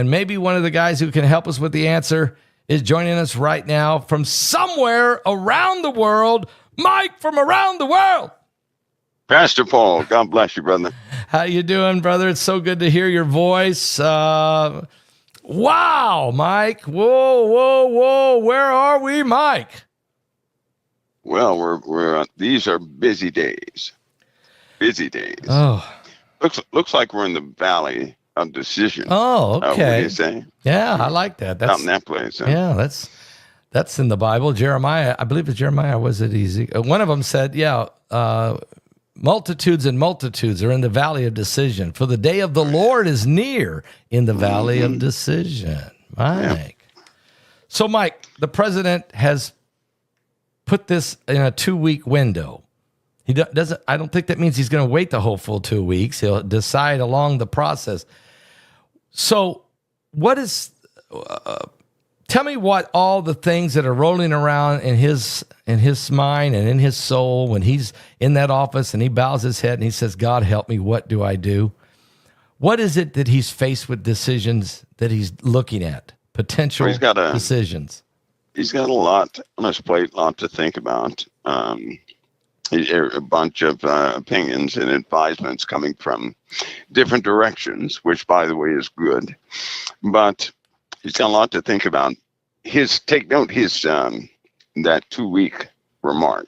And maybe one of the guys who can help us with the answer is joining us right now from somewhere around the world. Mike from around the world. Pastor Paul, God bless you, brother. How you doing, brother? It's so good to hear your voice. Wow, Mike. Whoa. Where are we, Mike? Well, we're these are busy days. Busy days. Oh. Looks like we're in the valley of decision. Oh, okay. What do you say? Yeah, I like that. That's out in that place. Huh? Yeah, that's in the Bible. Jeremiah, I believe it's Jeremiah. Was it easy? One of them said, multitudes and multitudes are in the valley of decision. For the day of the Lord is near in the valley of decision. Mike. Yeah. So, Mike, the president has put this in a 2-week window. He doesn't. I don't think that means he's going to wait the whole full 2 weeks. He'll decide along the process. So, what is? Tell me what all the things that are rolling around in his mind and in his soul when he's in that office and he bows his head and he says, "God help me. What do I do?" What is it that he's faced with decisions that he's looking at? Potential decisions. He's got a lot on his plate, a lot to think about. A bunch of opinions and advisements coming from different directions, which, by the way, is good. But he's got a lot to think about. Take note, his that 2-week remark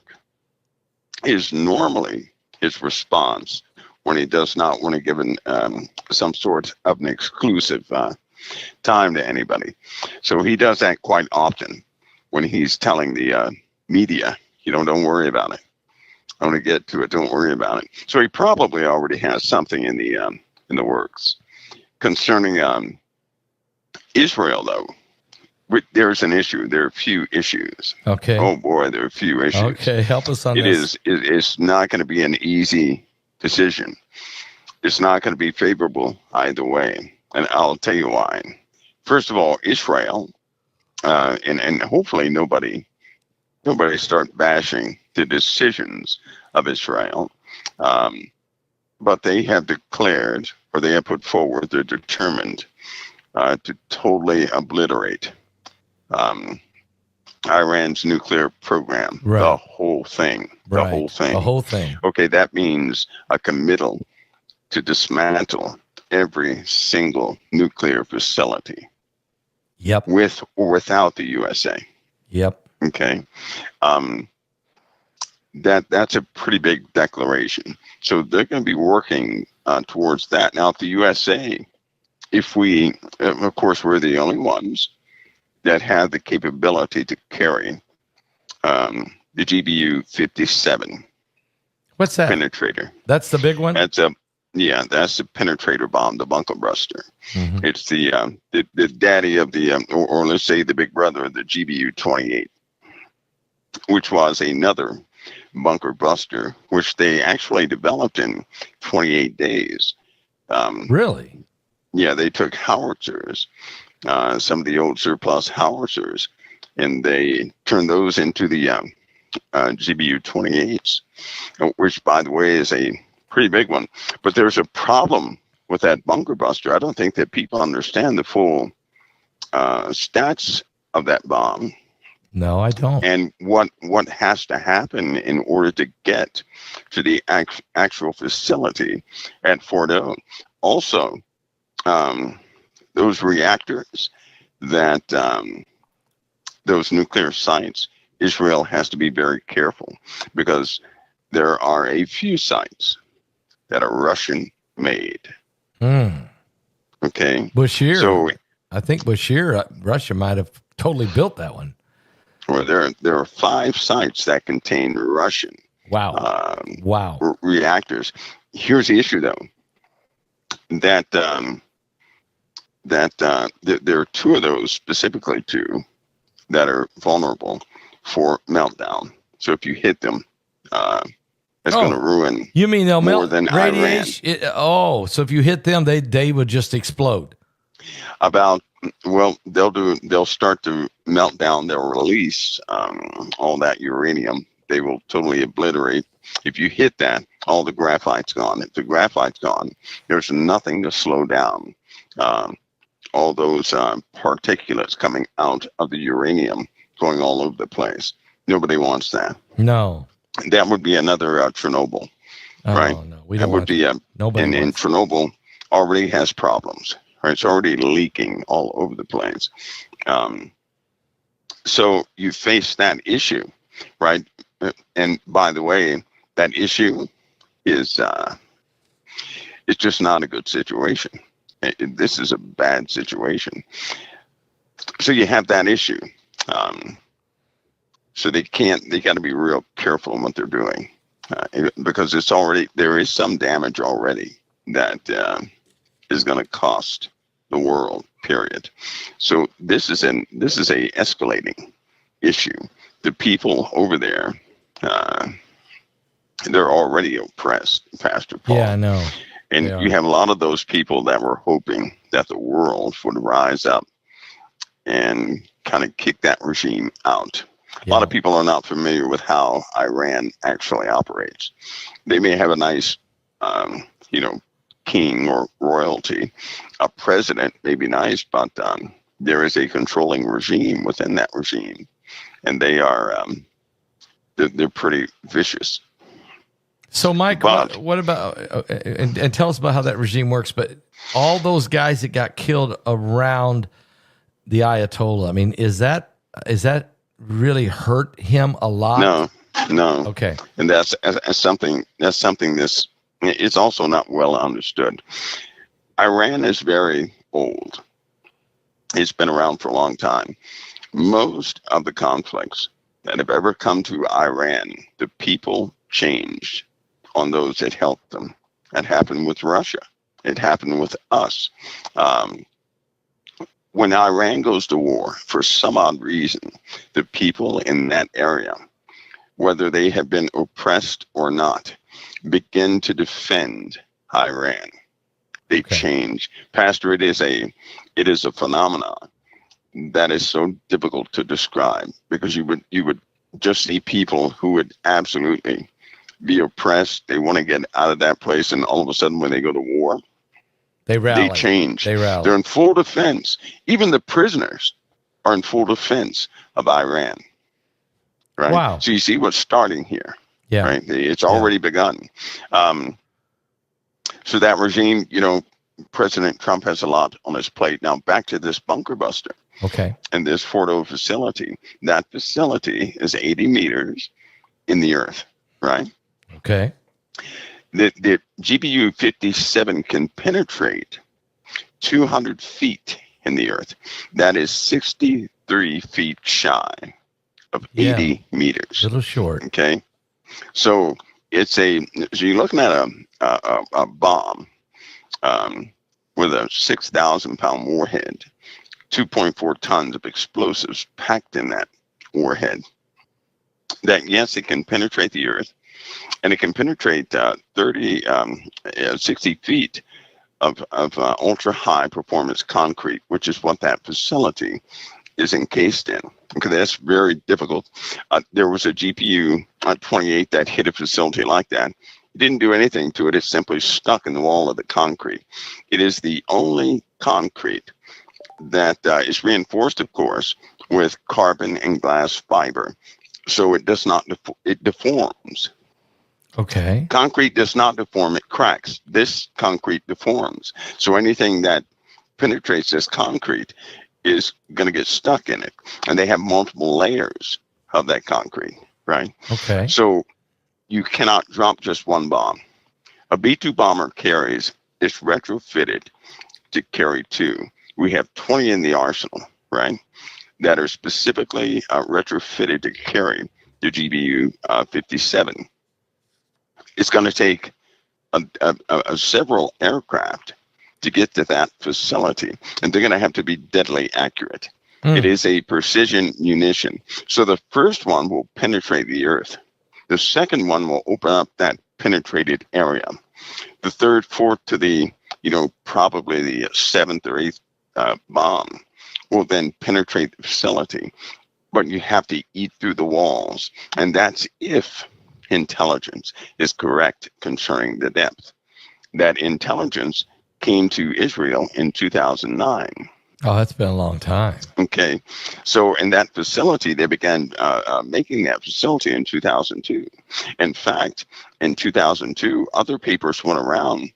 is normally his response when he does not want to give some sort of an exclusive time to anybody. So he does that quite often when he's telling the media, don't worry about it. I want to get to it. Don't worry about it. So he probably already has something in the works concerning Israel, though. There's an issue. There are a few issues. Okay. Oh boy, there are a few issues. Okay, help us on this. It's not going to be an easy decision. It's not going to be favorable either way, and I'll tell you why. First of all, Israel, and hopefully nobody start bashing the decisions of Israel, but they have declared, or they have put forward, they're determined to totally obliterate Iran's nuclear program, right. The whole thing. Okay, that means a committal to dismantle every single nuclear facility. Yep. With or without the USA. Yep. Okay. That's a pretty big declaration. So they're going to be working towards that. Now, if the USA, of course, we're the only ones that have the capability to carry the GBU-57. What's that? Penetrator. That's the big one? That's the penetrator bomb, the bunker buster. Mm-hmm. It's the daddy of or let's say the big brother of the GBU-28, which was another bunker buster, which they actually developed in 28 days. Really? Yeah, they took howitzers, some of the old surplus howitzers, and they turned those into the GBU-28s, which, by the way, is a pretty big one. But there's a problem with that bunker buster. I don't think that people understand the full stats of that bomb. No, I don't. And what has to happen in order to get to the actual facility at Fordo. Also, those reactors that those nuclear sites, Israel has to be very careful because there are a few sites that are Russian made. Okay. Bashir. So I think Russia might have totally built that one. Well, there are 5 sites that contain Russian reactors. Here's the issue, though, that there are 2 of those, specifically 2, that are vulnerable for meltdown. So if you hit them, it's going to ruin. You mean they'll more melt than radiation? So if you hit them, they would just explode. They'll start to melt down. They'll release all that uranium. They will totally obliterate. If you hit that, all the graphite's gone. If the graphite's gone, there's nothing to slow down all all those particulates coming out of the uranium going all over the place. Nobody wants that. No. That would be another Chernobyl, Oh, right? no. We That don't would want be to. Nobody and wants. Chernobyl already has problems, right? It's already leaking all over the place. So you face that issue, right? And by the way, that issue is it's just not a good situation. This is a bad situation. So you have that issue. So they got to be real careful in what they're doing, because there is some damage already that is going to cost the world, period. So this is a escalating issue. The people over there, they're already oppressed, Pastor Paul. Yeah, I know. And you have a lot of those people that were hoping that the world would rise up and kind of kick that regime out. A lot of people are not familiar with how Iran actually operates. They may have a nice, king or royalty. A president may be nice, but there is a controlling regime within that regime, and they are they're pretty vicious. So, Mike, what about and tell us about how that regime works? But all those guys that got killed around the Ayatollah, I mean, is that really hurt him a lot? No. Okay. And that's something it's also not well understood. Iran is very old. It's been around for a long time. Most of the conflicts that have ever come to Iran, the people changed on those that helped them. That happened with Russia. It happened with us. When Iran goes to war, for some odd reason, the people in that area, whether they have been oppressed or not, begin to defend Iran. They change. Pastor, it is a phenomenon that is so difficult to describe, because you would just see people who would absolutely be oppressed. They want to get out of that place, and all of a sudden when they go to war, they rally. They change. They rally. They're in full defense. Even the prisoners are in full defense of Iran. Right? Wow. So you see what's starting here. Yeah. Right? It's already begun. So that regime, President Trump has a lot on his plate. Now back to this bunker buster. Okay. And this Fordo facility. That facility is 80 meters in the earth. Right? Okay. The GBU 57 can penetrate 200 feet in the earth. That is 63 feet shy of 80 meters. A little short. Okay. So you're looking at a bomb with a 6,000-pound warhead, 2.4 tons of explosives packed in that warhead. That, yes, it can penetrate the earth. And it can penetrate 60 feet of ultra high performance concrete, which is what that facility is encased in. Okay, that's very difficult. There was a GPU 28 that hit a facility like that. It didn't do anything to it. It simply stuck in the wall of the concrete. It is the only concrete that is reinforced, of course, with carbon and glass fiber. So it does not, it deforms. Okay. Concrete does not deform, it cracks. This concrete deforms. So anything that penetrates this concrete is going to get stuck in it. And they have multiple layers of that concrete, right? Okay. So you cannot drop just one bomb. A B-2 bomber is retrofitted to carry 2. We have 20 in the arsenal, right, that are specifically retrofitted to carry the GBU 57. It's going to take several aircraft to get to that facility, and they're going to have to be deadly accurate. It is a precision munition. So the first one will penetrate the earth. The second one will open up that penetrated area. The third, fourth to the, probably the 7th or 8th bomb will then penetrate the facility. But you have to eat through the walls. And that's if intelligence is correct concerning the depth. That intelligence came to Israel in 2009. Oh, that's been a long time. Okay, so in that facility, they began making that facility in 2002. In fact, in 2002, other papers went around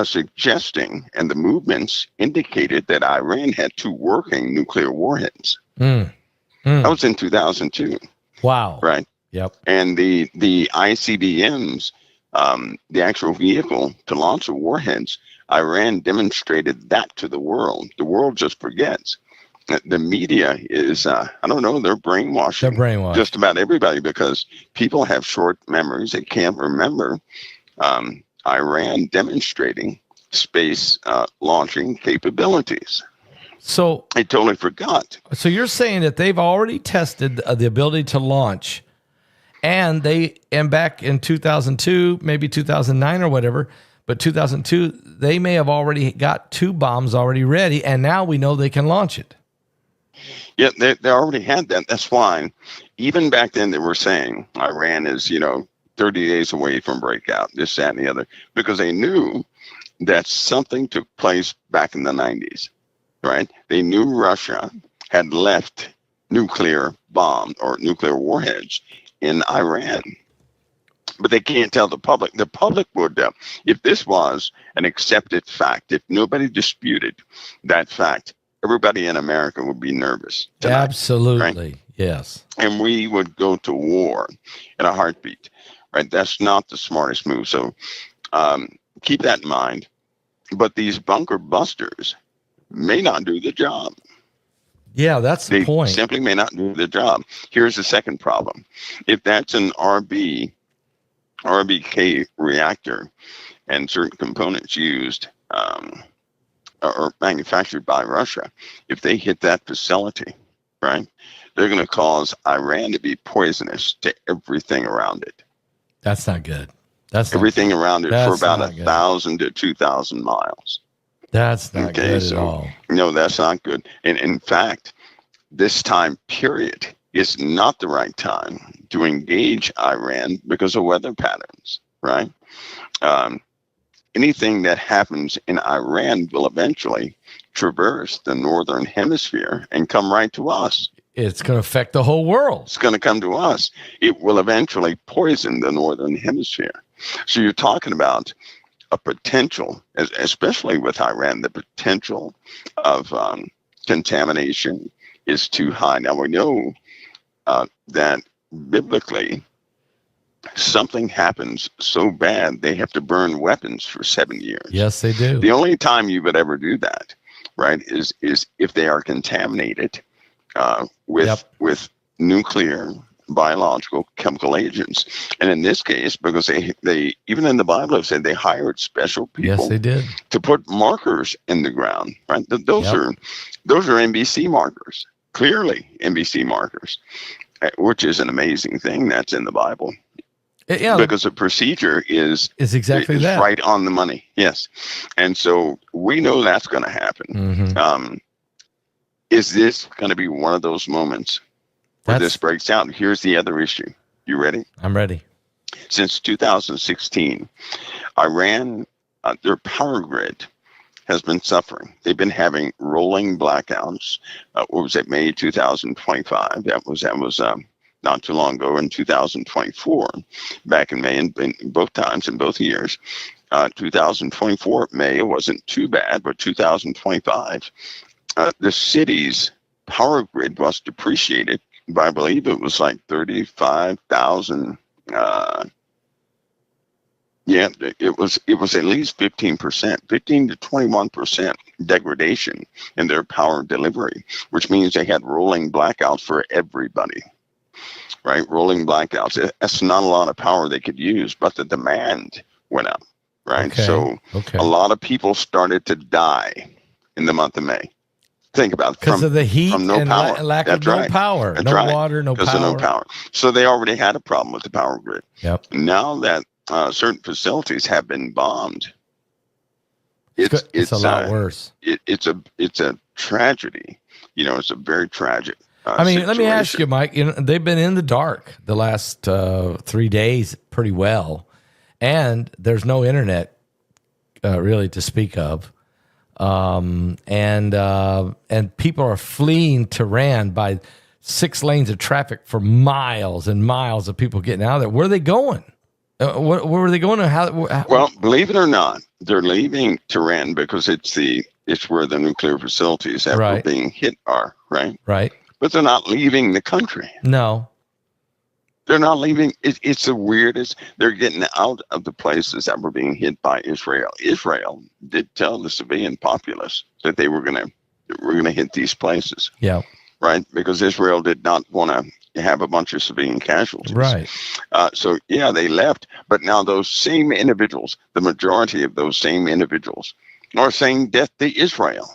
suggesting, and the movements indicated that Iran had two working nuclear warheads. Mm. That Mm. was in 2002, Wow. right? Yep. And the ICBMs, the actual vehicle to launch the warheads, Iran demonstrated that to the world. The world just forgets. The media is, I don't know, they're brainwashing They're brainwashed. just about everybody because people have short memories. They can't remember Iran demonstrating space launching capabilities. So I totally forgot. So you're saying that they've already tested the ability to launch, and back in 2002, maybe 2009 or whatever, but 2002, they may have already got two bombs already ready, and now we know they can launch it. Yeah, they already had that. That's why even back then they were saying Iran is, 30 days away from breakout, this, that, and the other, because they knew that something took place back in the 90s, right? They knew Russia had left nuclear bomb or nuclear warheads in Iran. But they can't tell the public. The public would, if this was an accepted fact, if nobody disputed that fact, everybody in America would be nervous tonight. Absolutely, right? Yes. And we would go to war in a heartbeat, right? That's not the smartest move. So keep that in mind. But these bunker busters may not do the job. Yeah, that's the point. They simply may not do the job. Here's the second problem. If that's an RBK reactor and certain components used or manufactured by Russia, if they hit that facility, right, they're going to cause Iran to be poisonous to everything around it. That's not good. That's everything around it for about 1,000 to 2,000 miles. That's not good at all. No, that's not good. And in fact, this time period is not the right time to engage Iran because of weather patterns, right? Anything that happens in Iran will eventually traverse the northern hemisphere and come right to us. It's going to affect the whole world. It's going to come to us. It will eventually poison the northern hemisphere. So you're talking about a potential, especially with Iran, the potential of contamination is too high. Now we know that biblically, something happens so bad they have to burn weapons for 7 years. Yes, they do. The only time you would ever do that, right, is if they are contaminated with nuclear, biological, chemical agents. And in this case, because they even in the Bible have said they hired special people. Yes, they did. To put markers in the ground, right? Those are NBC markers, clearly NBC markers, which is an amazing thing that's in the Bible. Yeah, because the procedure is exactly that. Right on the money. Yes. And so we know that's going to happen. Mm-hmm. Is this going to be one of those moments where this breaks out? Here's the other issue. You ready? I'm ready. Since 2016, Iran, their power grid has been suffering. They've been having rolling blackouts. What was it, May 2025? That was not too long ago in 2024, back in May, in both times, in both years. 2024, May, wasn't too bad, but 2025, the city's power grid was depreciated by, I believe it was like 35,000. It was at least 15%, 15 to 21% degradation in their power delivery, which means they had rolling blackouts for everybody. Right, rolling blackouts. That's not a lot of power they could use, but the demand went up. Right, so a lot of people started to die in the month of May. Think about it. Because of the heat and lack of no power, no water, no power. Because of no power. So they already had a problem with the power grid. Yep. Now that certain facilities have been bombed, it's a lot worse. It's a tragedy. It's a very tragic. Let me ask you, Mike, they've been in the dark the last 3 days pretty well, and there's no internet really to speak of. and people are fleeing Tehran by 6 lanes of traffic for miles and miles of people getting out of there. Where are they going? Where were they going? How? Well, believe it or not, they're leaving Tehran because it's where the nuclear facilities that were being hit are, right? Right. But they're not leaving the country. No. They're not leaving. It's the weirdest. They're getting out of the places that were being hit by Israel. Israel did tell the civilian populace that they were gonna hit these places. Yeah. Right, because Israel did not want to have a bunch of civilian casualties. Right. So yeah, they left. But now those same individuals, the majority of those same individuals, are saying death to Israel.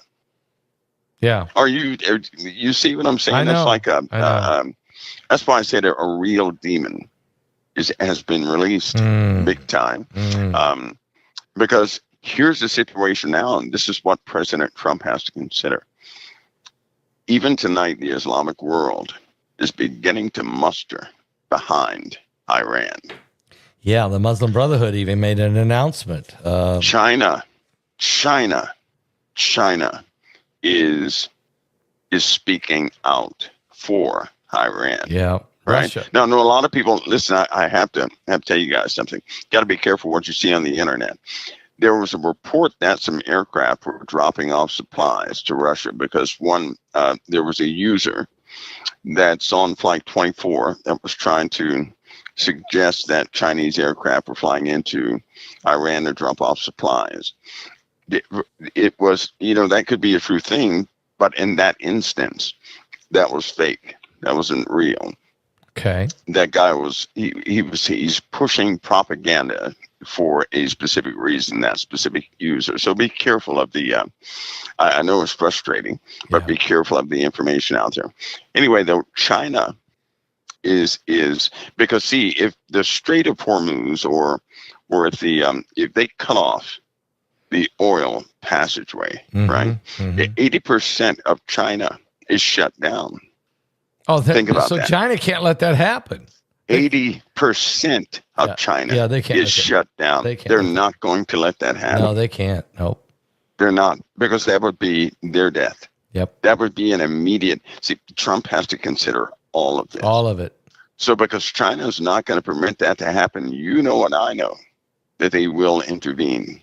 Yeah. You see what I'm saying? I know. That's like that's why I said a real demon has been released big time. Because here's the situation now, and this is what President Trump has to consider. Even tonight, the Islamic world is beginning to muster behind Iran. Yeah, the Muslim Brotherhood even made an announcement. China is speaking out for Iran. Yeah, right. Russia. Now, a lot of people. Listen, I have to tell you guys something. Got to be careful what you see on the internet. There was a report that some aircraft were dropping off supplies to Russia because there was a user that's on Flight 24 that was trying to suggest that Chinese aircraft were flying into Iran to drop off supplies. It was, that could be a true thing, but in that instance, that was fake. That wasn't real. Okay. That guy he's pushing propaganda for a specific reason, that specific user. So be careful of the, I know it's frustrating, but be careful of the information out there. Anyway, though, China is because see, if the Strait of Hormuz or if they cut off the oil passageway, right, 80% of China is shut down. Oh, think about so that. China can't let that happen. 80% of China they can't is shut down. They're not going to let that happen. No, they can't. Nope. They're not, because that would be their death. Yep. That would be an immediate. See, Trump has to consider all of this. All of it. So because China is not going to permit that to happen, you know and I know that they will intervene.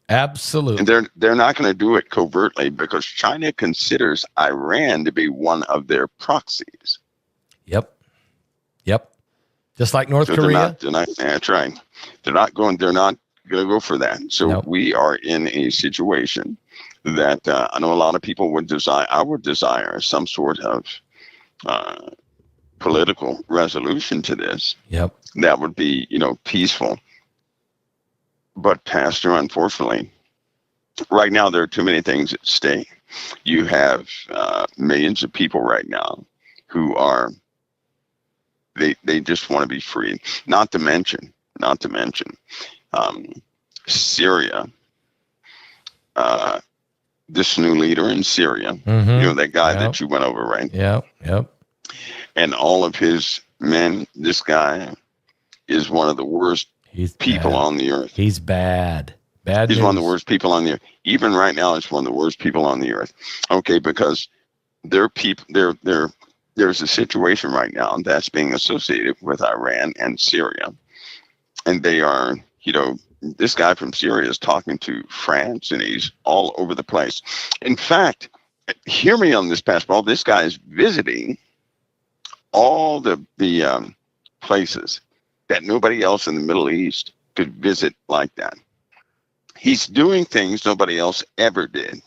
Absolutely. And they're not going to do it covertly because China considers Iran to be one of their proxies. Yep. Just like North Korea. That's right. They're not going to go for that. So we are in a situation that I know a lot of people would desire. I would desire some sort of political resolution to this. Yep. That would be, peaceful. But Pastor, unfortunately, right now there are too many things at stake. You have millions of people right now who are they just want to be free. Not to mention, Syria. This new leader in Syria, that guy that you went over, right? Yep. And all of his men. This guy is one of the worst people on the earth. He's bad. He's one of the worst people on the earth. Even right now, he's one of the worst people on the earth. Okay, because there's a situation right now that's being associated with Iran and Syria. And they are, this guy from Syria is talking to France, and he's all over the place. In fact, hear me on this, Pastor Paul. This guy is visiting all the places that nobody else in the Middle East could visit like that. He's doing things nobody else ever did.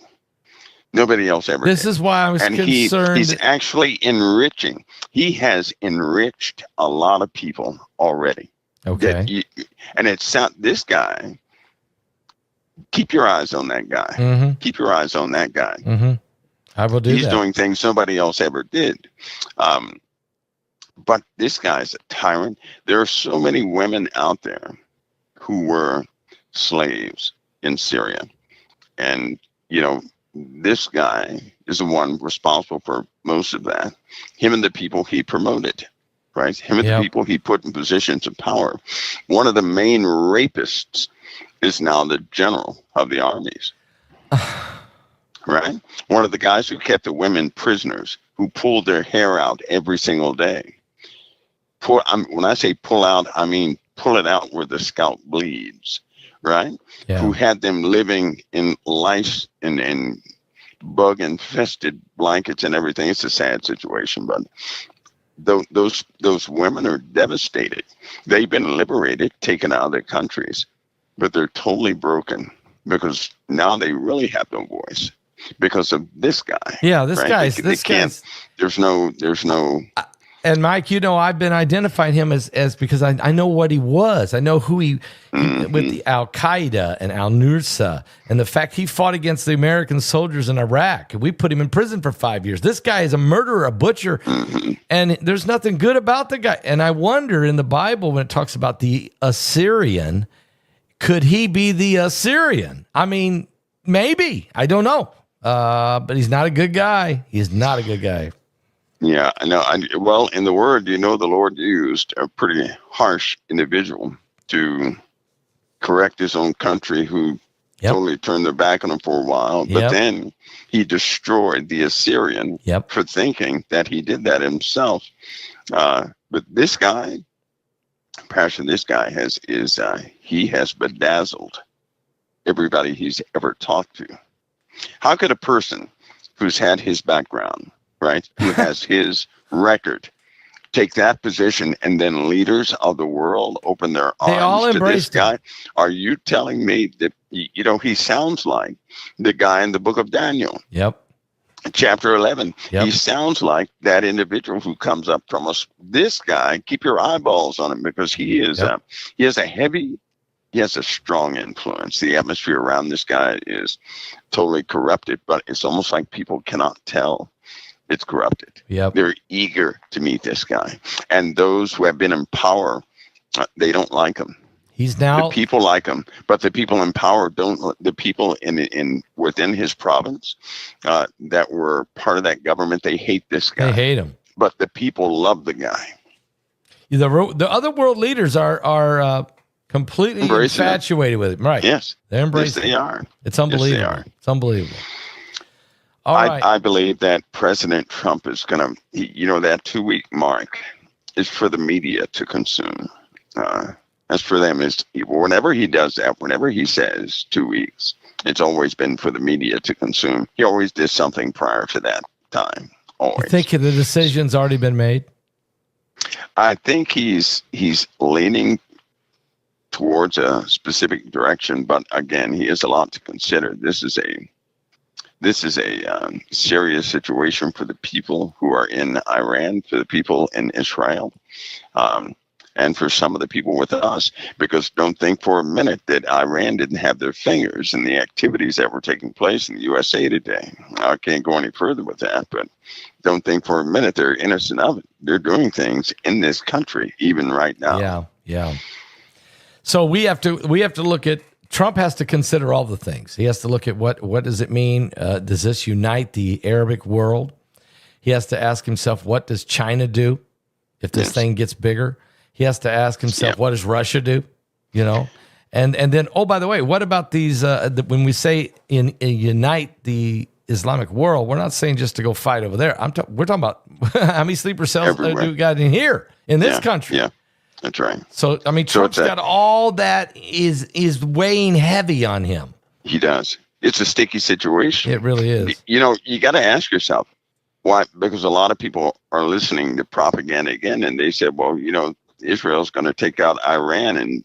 This is why I was concerned. He's actually enriching. He has enriched a lot of people already. Okay. And this guy, keep your eyes on that guy. Mm-hmm. Keep your eyes on that guy. Mm-hmm. I will do that. He's doing things nobody else ever did. But this guy's a tyrant. There are so many women out there who were slaves in Syria. And, this guy is the one responsible for most of that. Him and the people he promoted, right? Him and the people he put in positions of power. One of the main rapists is now the general of the armies. right? One of the guys who kept the women prisoners, who pulled their hair out every single day. When I say pull out, I mean pull it out where the scalp bleeds, right? Yeah. Who had them living in lice and bug infested blankets and everything. It's a sad situation, but those women are devastated. They've been liberated, taken out of their countries, but they're totally broken because now they really have no voice because of this guy. Yeah, this right? guy's. There's no. And Mike, I've been identifying him as because I know what he was. I know who he with the Al Qaeda and Al Nusra, and the fact he fought against the American soldiers in Iraq. We put him in prison for 5 years. This guy is a murderer, a butcher, and there's nothing good about the guy. And I wonder in the Bible when it talks about the Assyrian, could he be the Assyrian? I mean, maybe. I don't know, but he's not a good guy. He's not a good guy. Yeah, I know. Well, in the Word, the Lord used a pretty harsh individual to correct his own country who totally turned their back on him for a while. But then he destroyed the Assyrian for thinking that he did that himself. But this guy, Pastor, he has bedazzled everybody he's ever talked to. How could a person who's had his background, right, who has his record, take that position, and then leaders of the world open their arms to this guy? Are you telling me that, he sounds like the guy in the book of Daniel? Yep. Chapter 11. Yep. He sounds like that individual who comes up from us. This guy, keep your eyeballs on him because he is, he has a strong influence. The atmosphere around this guy is totally corrupted, but it's almost like people cannot tell it's corrupted. Yep. They're eager to meet this guy. And those who have been in power, they don't like him. The people like him, but the people in power don't. The people in within his province that were part of that government, they hate this guy. They hate him. But the people love the guy. The other world leaders are completely infatuated with him. Right. Yes. They're embracing Yes, they are. It's unbelievable. Yes, they are. It's unbelievable. All right. I believe that President Trump is going to, that 2-week mark is for the media to consume. As for them, is whenever he does that, whenever he says 2 weeks, it's always been for the media to consume. He always did something prior to that time. Always. You think the decision's already been made? I think he's leaning towards a specific direction, but again, he has a lot to consider. This is a serious situation for the people who are in Iran, for the people in Israel, and for some of the people with us. Because don't think for a minute that Iran didn't have their fingers in the activities that were taking place in the USA today. I can't go any further with that, but don't think for a minute they're innocent of it. They're doing things in this country, even right now. Yeah. So we have to look at. Trump has to consider all the things. He has to look at what does it mean? Does this unite the Arabic world? He has to ask himself, what does China do if this thing gets bigger? He has to ask himself, what does Russia do? And then, oh, by the way, what about these? When we say unite the Islamic world, we're not saying just to go fight over there. We're talking about how many sleeper cells do we got in here in this country? Yeah. That's right. So, I mean, Trump's got all that is weighing heavy on him. He does. It's a sticky situation. It really is. You got to ask yourself why, because a lot of people are listening to propaganda again, and they said, well, Israel's going to take out Iran in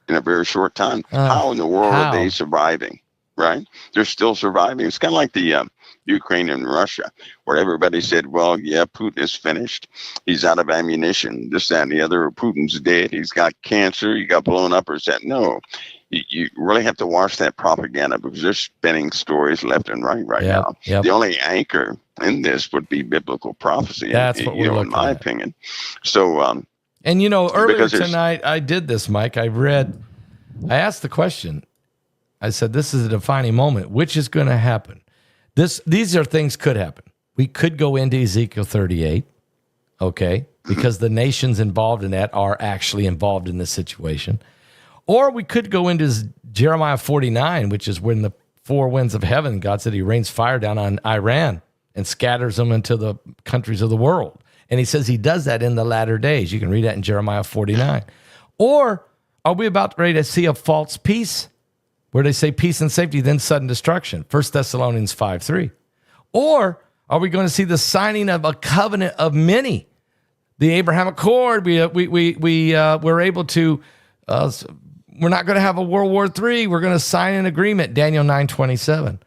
a very short time. How in the world are they surviving? Right? They're still surviving. It's kind of like the Ukraine and Russia, where everybody said, well, yeah, Putin is finished. He's out of ammunition, this, that, and the other. Putin's dead. He's got cancer. He got blown up or something. No, you really have to watch that propaganda because they're spinning stories left and right now. Yep. The only anchor in this would be biblical prophecy. That's what we're looking in my opinion. So, and earlier tonight I did this, Mike. I asked the question. I said, this is a defining moment. Which is going to happen? These are things could happen. We could go into Ezekiel 38, okay, because the nations involved in that are actually involved in this situation. Or we could go into Jeremiah 49, which is when the four winds of heaven. God said he rains fire down on Iran and scatters them into the countries of the world. And he says he does that in the latter days. You can read that in Jeremiah 49. Or are we about ready to see a false peace where they say peace and safety, then sudden destruction? 1 Thessalonians 5:3. Or are we going to see the signing of a covenant of many? The Abraham Accord, we're able to, we're not going to have a World War III. We're going to sign an agreement, Daniel 9:27.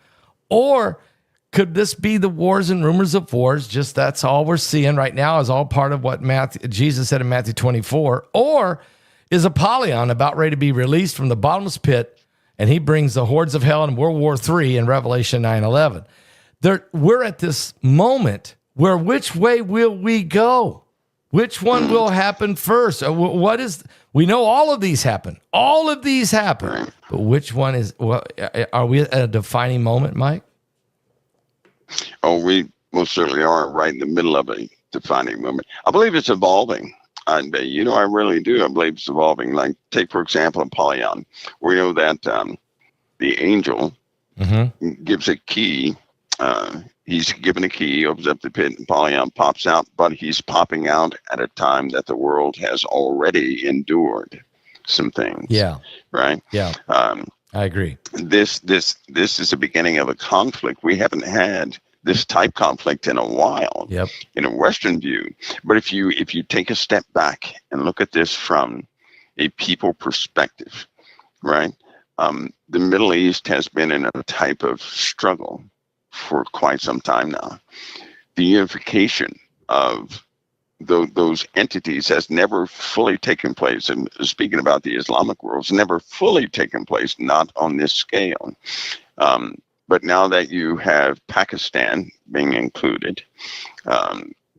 Or could this be the wars and rumors of wars? Just that's all we're seeing right now is all part of what Jesus said in Matthew 24. Or is Apollyon about ready to be released from the bottomless pit, and he brings the hordes of hell in World War III in Revelation 9:11? We're at this moment where which way will we go? Which one will happen first? We know all of these happen. All of these happen. But which one is, are we at a defining moment, Mike? Oh, we most certainly are right in the middle of a defining moment. I believe it's evolving. And, I really do. I believe it's evolving. Like, take, for example, Apollyon. We know that the angel gives a key. He's given a key, opens up the pit, and Apollyon pops out, but he's popping out at a time that the world has already endured some things. Yeah. Right? Yeah. I agree. This is the beginning of a conflict. We haven't had this type conflict in a while. Yep. In a Western view. But if you take a step back and look at this from a people perspective, right? The Middle East has been in a type of struggle for quite some time now. The unification of those entities has never fully taken place. And speaking about the Islamic world, it's never fully taken place, not on this scale. But now that you have Pakistan being included,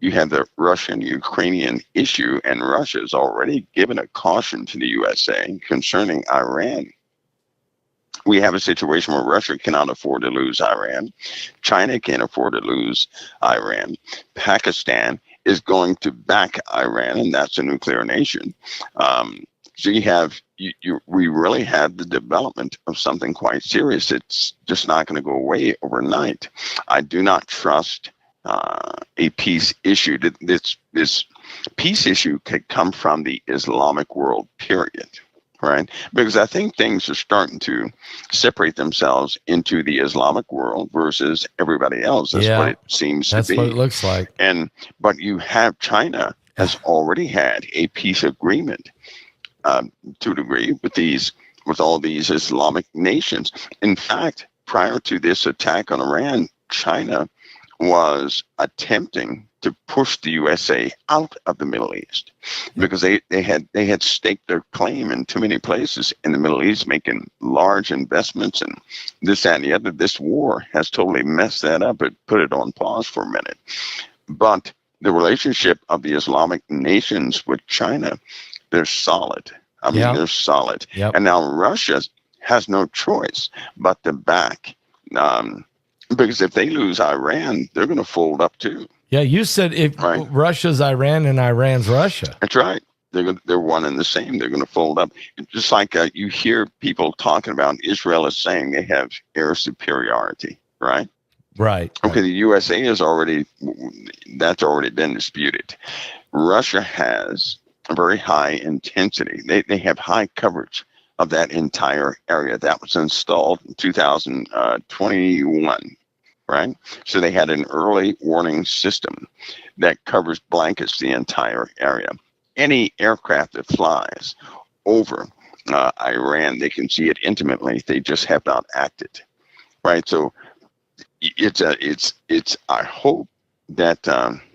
you have the Russian-Ukrainian issue, and Russia has already given a caution to the USA concerning Iran. We have a situation where Russia cannot afford to lose Iran. China can't afford to lose Iran. Pakistan is going to back Iran, and that's a nuclear nation. So we really have the development of something quite serious. It's just not going to go away overnight. I do not trust a peace issue. This peace issue could come from the Islamic world, period. Right? Because I think things are starting to separate themselves into the Islamic world versus everybody else. That's what it seems to be. That's what it looks like. But you have China has already had a peace agreement to a degree with all these Islamic nations. In fact, prior to this attack on Iran, China was attempting to push the USA out of the Middle East because they had staked their claim in too many places in the Middle East, making large investments and this, that, and the other. This war has totally messed that up. It put it on pause for a minute. But the relationship of the Islamic nations with China, they're solid. They're solid. Yep. And now Russia has no choice but to back. Because if they lose Iran, they're going to fold up too. Yeah, you said if Russia's Iran and Iran's Russia. That's right. They're one and the same. They're going to fold up. Just like you hear people talking about Israel is saying they have air superiority, right? Right. Okay, the USA that's already been disputed. Russia has a very high intensity. They have high coverage of that entire area. That was installed in 2021, right? So they had an early warning system that covers, blankets the entire area. Any aircraft that flies over Iran, they can see it intimately. They just have not acted, right? So it's I hope that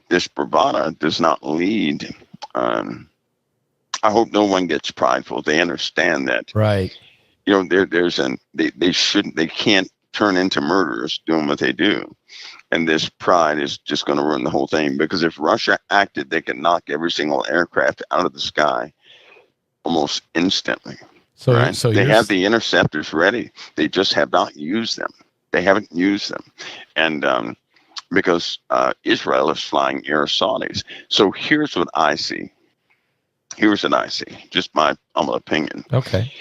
this bravado does not lead. I hope no one gets prideful. They understand that, right? They can't turn into murderers doing what they do, and this pride is just going to ruin the whole thing. Because if Russia acted, they could knock every single aircraft out of the sky almost instantly. So, right? so they have the interceptors ready. They just have not used them. They haven't used them, and because Israel is flying air Saudis. So here's what I see. Just my humble opinion. Okay.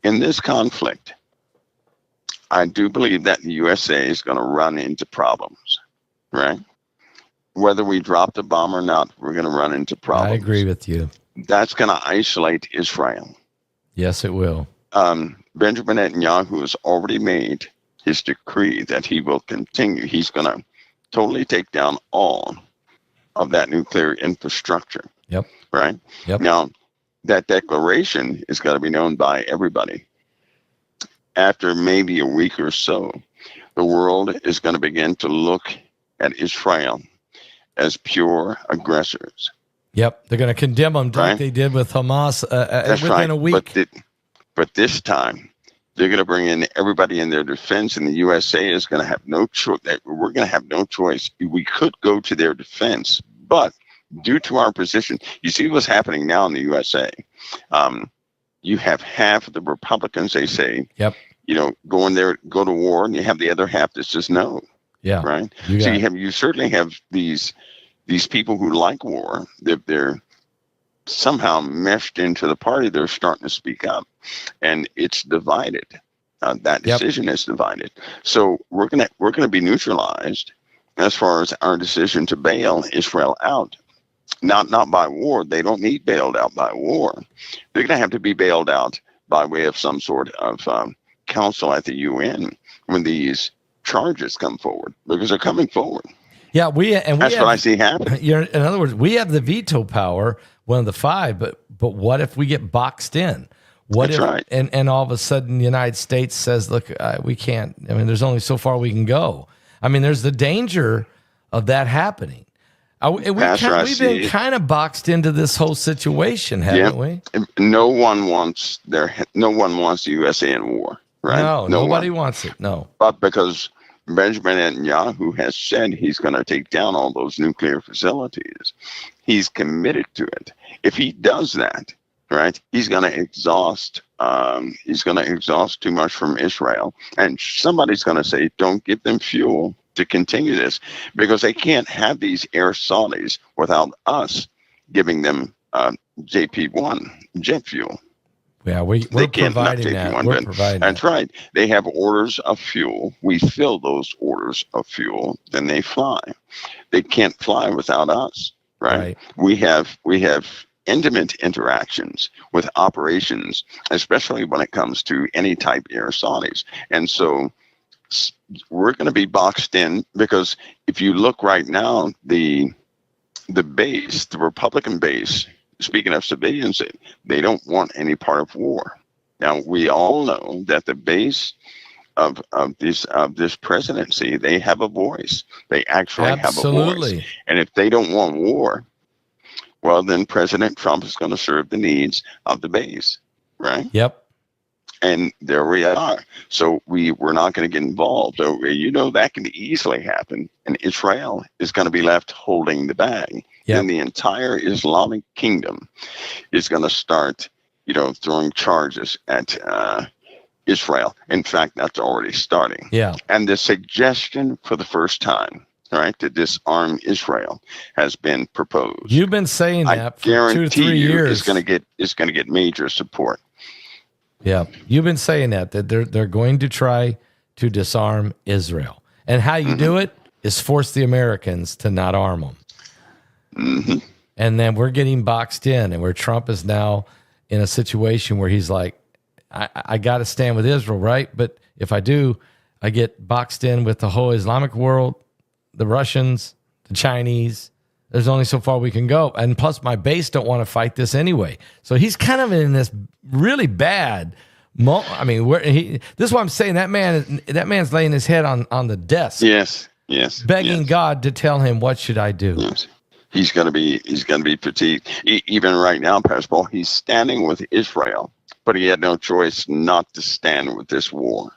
In this conflict, I do believe that the USA is going to run into problems, right? Whether we drop the bomb or not, we're going to run into problems. I agree with you. That's going to isolate Israel. Yes, it will. Benjamin Netanyahu has already made his decree that he will continue. He's going to totally take down all of that nuclear infrastructure. Yep. Right? Yep. Now, that declaration is going to be known by everybody. After maybe a week or so, the world is going to begin to look at Israel as pure aggressors. Yep. They're going to condemn them like they did with Hamas within a week. But this time, they're going to bring in everybody in their defense, and the USA is going to have no choice. We're going to have no choice. We could go to their defense, but due to our position, you see what's happening now in the USA. You have half of the Republicans, they say, yep, go in there, go to war, and you have the other half that says no. Yeah. Right. You certainly have these people who like war. They're somehow meshed into the party. They're starting to speak up, and it's divided. That decision is divided. So we're gonna be neutralized as far as our decision to bail Israel out. Not by war. They don't need bailed out by war. They're gonna have to be bailed out by way of some sort of council at the UN when these charges come forward, because they're coming forward. Yeah, that's what I see happening. In other words, we have the veto power, one of the five, but what if we get boxed in? That's right. And all of a sudden the United States says, look, we can't. I mean, there's only so far we can go. I mean, there's the danger of that happening. We've been kind of boxed into this whole situation, haven't we? No one wants the USA in war, right? No, nobody wants it. No, but because Benjamin Netanyahu has said he's going to take down all those nuclear facilities, he's committed to it. If he does that, right, he's going to exhaust. He's going to exhaust too much from Israel, and somebody's going to say, "Don't give them fuel to continue this," because they can't have these air Saudis without us giving them JP1 jet fuel. Yeah, we're providing that. We're providing that's right. They have orders of fuel. We fill those orders of fuel, then they fly. They can't fly without us, right? We have intimate interactions with operations, especially when it comes to any type air Saudis. And so we're going to be boxed in, because if you look right now, the Republican base, speaking of civilians, they don't want any part of war. Now, we all know that the base of this presidency, they have a voice. They actually have a voice. And if they don't want war, well, then President Trump is going to serve the needs of the base, right? Yep. And there we are. So we're not going to get involved. So, that can easily happen. And Israel is going to be left holding the bag. Yep. Then the entire Islamic kingdom is going to start, throwing charges at Israel. In fact, that's already starting. Yeah. And the suggestion for the first time, right, to disarm Israel has been proposed. You've been saying that for 2 to 3 years. It's going to get major support. Yeah, you've been saying that they're going to try to disarm Israel, and how you do it is force the Americans to not arm them. Mm-hmm. And then we're getting boxed in, and where Trump is now in a situation where he's like, I got to stand with Israel, right? But if I do, I get boxed in with the whole Islamic world, the Russians, the Chinese. There's only so far we can go. And plus, my base don't want to fight this anyway. So he's kind of in this really bad this is why I'm saying that man's laying his head on the desk. Yes. Begging God to tell him, what should I do? Yes. He's going to be fatigued. Even right now, Pastor Paul, he's standing with Israel, but he had no choice not to stand with this war.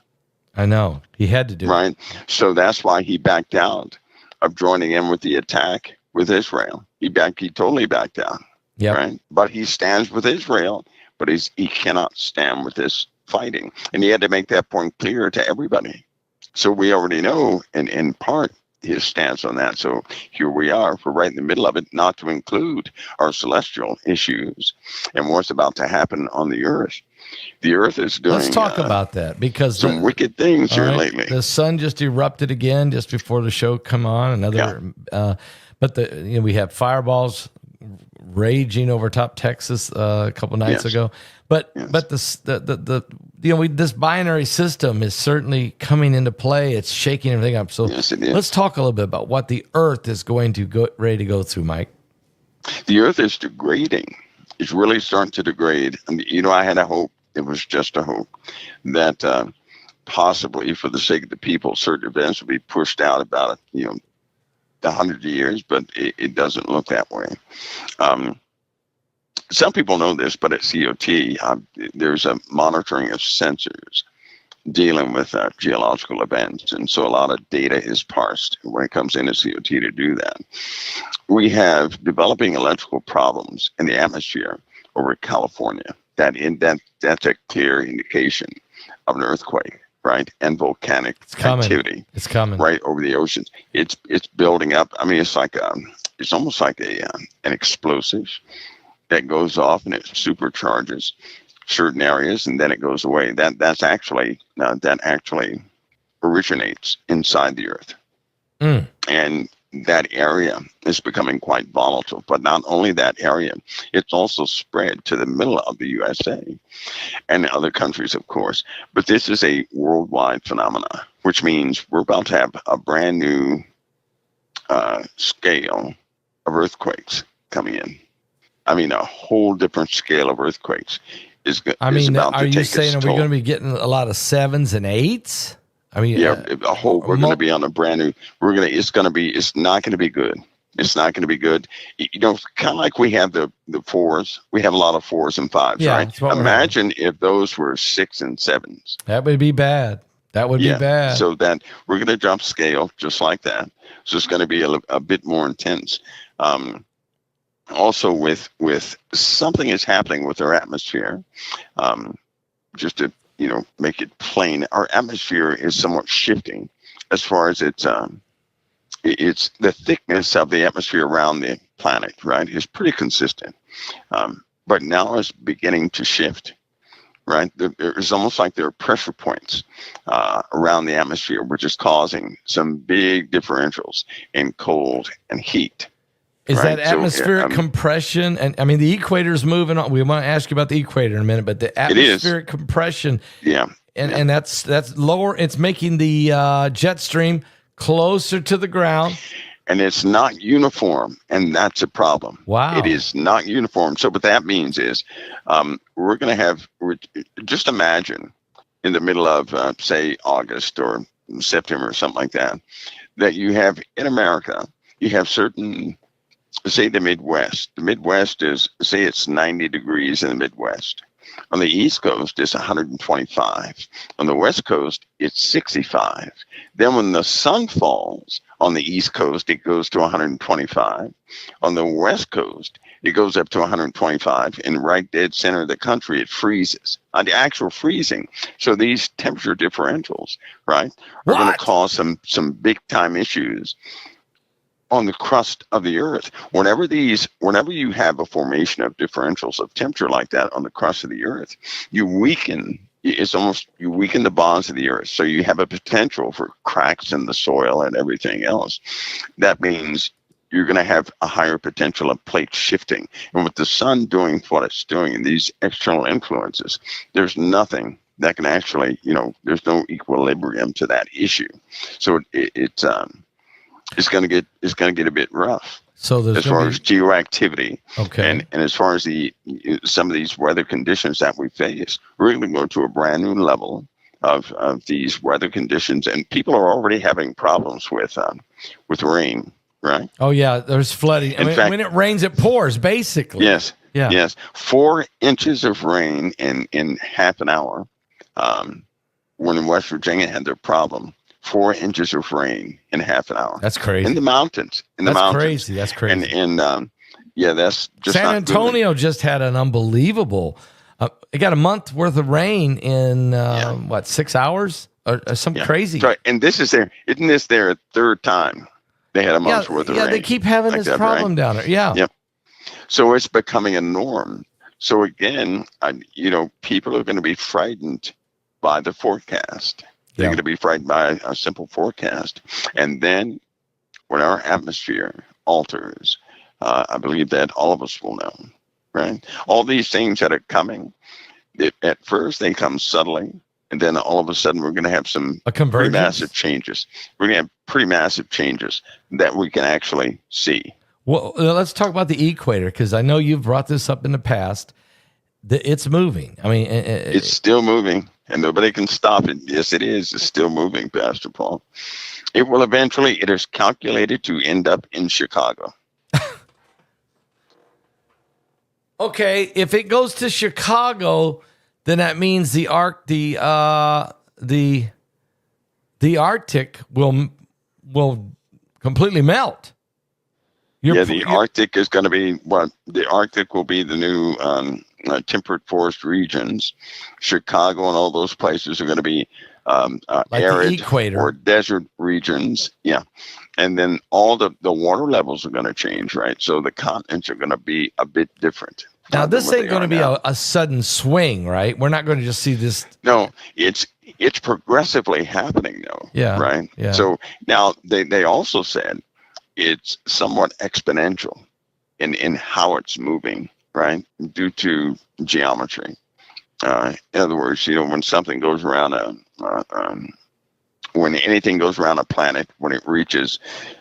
I know. He had to do it. Right. So that's why he backed out of joining in with the attack with Israel. He totally backed out. Yeah. Right. But he stands with Israel, but he cannot stand with this fighting. And he had to make that point clear to everybody. So we already know in part his stance on that. So here we are. We're right in the middle of it, not to include our celestial issues and what's about to happen on the earth. The Earth is doing. Let's talk about that, because some wicked things here lately. The sun just erupted again just before the show come on. Another, but we have fireballs raging over top Texas a couple nights ago. But this binary system is certainly coming into play. It's shaking everything up. So let's talk a little bit about what the Earth is going to ready to go through, Mike. The Earth is degrading. It's really starting to degrade. I mean, I had a hope. It was just a hope that possibly, for the sake of the people, certain events will be pushed out about 100 years, but it doesn't look that way. Some people know this, but at COT, there's a monitoring of sensors dealing with geological events, and so a lot of data is parsed when it comes into COT to do that. We have developing electrical problems in the atmosphere over California. That's a clear indication of an earthquake, right? And volcanic activity. It's coming right over the oceans. It's building up. I mean, it's almost like an explosive that goes off and it supercharges certain areas, and then it goes away. That actually originates inside the Earth, and that area is becoming quite volatile. But not only that area, it's also spread to the middle of the USA and other countries, of course. But this is a worldwide phenomena, which means we're about to have a brand new scale of earthquakes coming in. I mean, a whole different scale of earthquakes is about to take its toll. Are you saying, are we going to be getting a lot of 7s and 8s? I mean, we're going to be on a brand new. It's not going to be good. It's not going to be good. Kind of like we have the 4s. We have a lot of 4s and 5s, right? Imagine if those were 6 and 7s. That would be bad. That would be bad. So that we're going to jump scale just like that. So it's going to be a bit more intense. Also, with something is happening with our atmosphere. Just to make it plain, our atmosphere is somewhat shifting as far as it's the thickness of the atmosphere around the planet, right, is pretty consistent. But now it's beginning to shift, right? It's almost like there are pressure points around the atmosphere, which is causing some big differentials in cold and heat. Is that atmospheric compression? And I mean, the equator's moving on. We want to ask you about the equator in a minute, but the atmospheric compression, and that's lower. It's making the jet stream closer to the ground, and it's not uniform, and that's a problem. Wow, it is not uniform. So what that means is, we're going to have. Just imagine, in the middle of say August or September or something like that, that you have in America, you have certain. Say the Midwest. The Midwest is, say it's 90 degrees in the Midwest. On the East Coast, it's 125. On the West Coast, it's 65. Then when the sun falls on the East Coast, it goes to 125. On the West Coast, it goes up to 125. And right dead center of the country, it freezes. The actual freezing. So these temperature differentials, right, are going to cause some big time issues on the crust of the Earth. Whenever you have a formation of differentials of temperature like that on the crust of the Earth, you weaken the bonds of the Earth. So you have a potential for cracks in the soil and everything else. That means you're going to have a higher potential of plate shifting. And with the sun doing what it's doing and these external influences, there's nothing that can actually, there's no equilibrium to that issue. So it's going to get a bit rough. So as far as geoactivity, okay, and as far as some of these weather conditions that we face, we're going to go to a brand new level of these weather conditions, and people are already having problems with rain, right? Oh yeah, there's flooding. In fact, when it rains, it pours, basically. Yes. Yeah. Yes. 4 inches of rain in half an hour. When in West Virginia had their problem. 4 inches of rain in half an hour. That's crazy. In the mountains. That's crazy. That's crazy. And that's just San Antonio just had an unbelievable. It got a month worth of rain in 6 hours or something crazy. Right. And isn't this their third time they had a month's worth of rain? Yeah, they keep having this problem down there. Yeah. Yep. So it's becoming a norm So again, people are going to be frightened by the forecast. They're going to be frightened by a simple forecast. And then when our atmosphere alters, I believe that all of us will know, right? All these things that are coming, at first they come subtly, and then all of a sudden we're going to have some pretty massive changes. We're going to have pretty massive changes that we can actually see. Well, let's talk about the equator, because I know you've brought this up in the past. It's moving. I mean, it's still moving, and nobody can stop it. Yes, it is. It's still moving, Pastor Paul. It will eventually, it is calculated to end up in Chicago. Okay, if it goes to Chicago, then that means the Arctic will completely melt. The Arctic is going to be the Arctic will be the new temperate forest regions. Chicago and all those places are going to be like arid or desert regions. Yeah. And then all the water levels are going to change, right? So the continents are going to be a bit different. Now, this ain't going to be a sudden swing, right? We're not going to just see this. No, it's progressively happening, though. Yeah. Right? Yeah. So now they also said it's somewhat exponential in how it's moving, right? Due to geometry. In other words, when something goes around when anything goes around a planet, when it reaches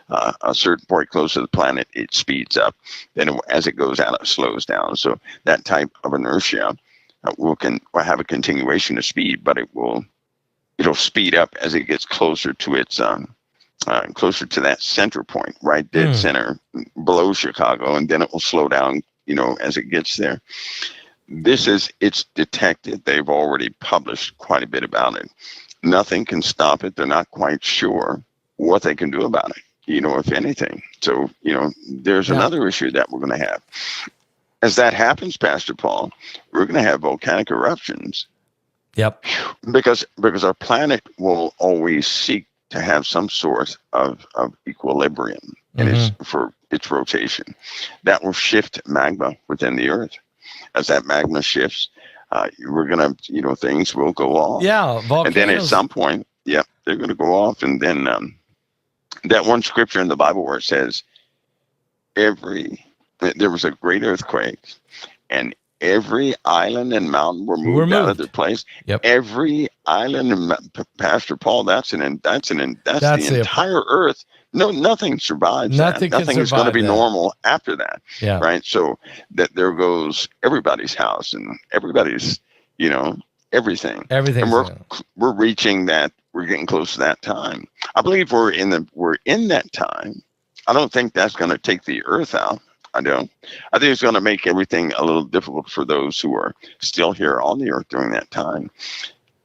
a certain point close to the planet, it speeds up. Then as it goes out, it slows down. So that type of inertia will have a continuation of speed, but it'll speed up as it gets closer to its closer to that center point, right dead center below Chicago, and then it will slow down, as it gets there. It's detected. They've already published quite a bit about it. Nothing can stop it. They're not quite sure what they can do about it, if anything. So, there's another issue that we're going to have. As that happens, Pastor Paul, we're going to have volcanic eruptions. Yep. Because our planet will always seek to have some sort of equilibrium in its rotation. That will shift magma within the Earth. As that magma shifts, we're going to, things will go off. Yeah, volcanoes. And then at some point, they're going to go off. And then that one scripture in the Bible where it says, there was a great earthquake, and every island and mountain were moved out of their place. Yep. Every island and Pastor Paul, that's the entire earth. No, nothing survives. Nothing is going to be normal after that. Yeah. Right. So that there goes everybody's house and everybody's, everything. Everything. And we're reaching that. We're getting close to that time. I believe we're in that time. I don't think that's going to take the earth out. I don't. I think it's going to make everything a little difficult for those who are still here on the earth during that time.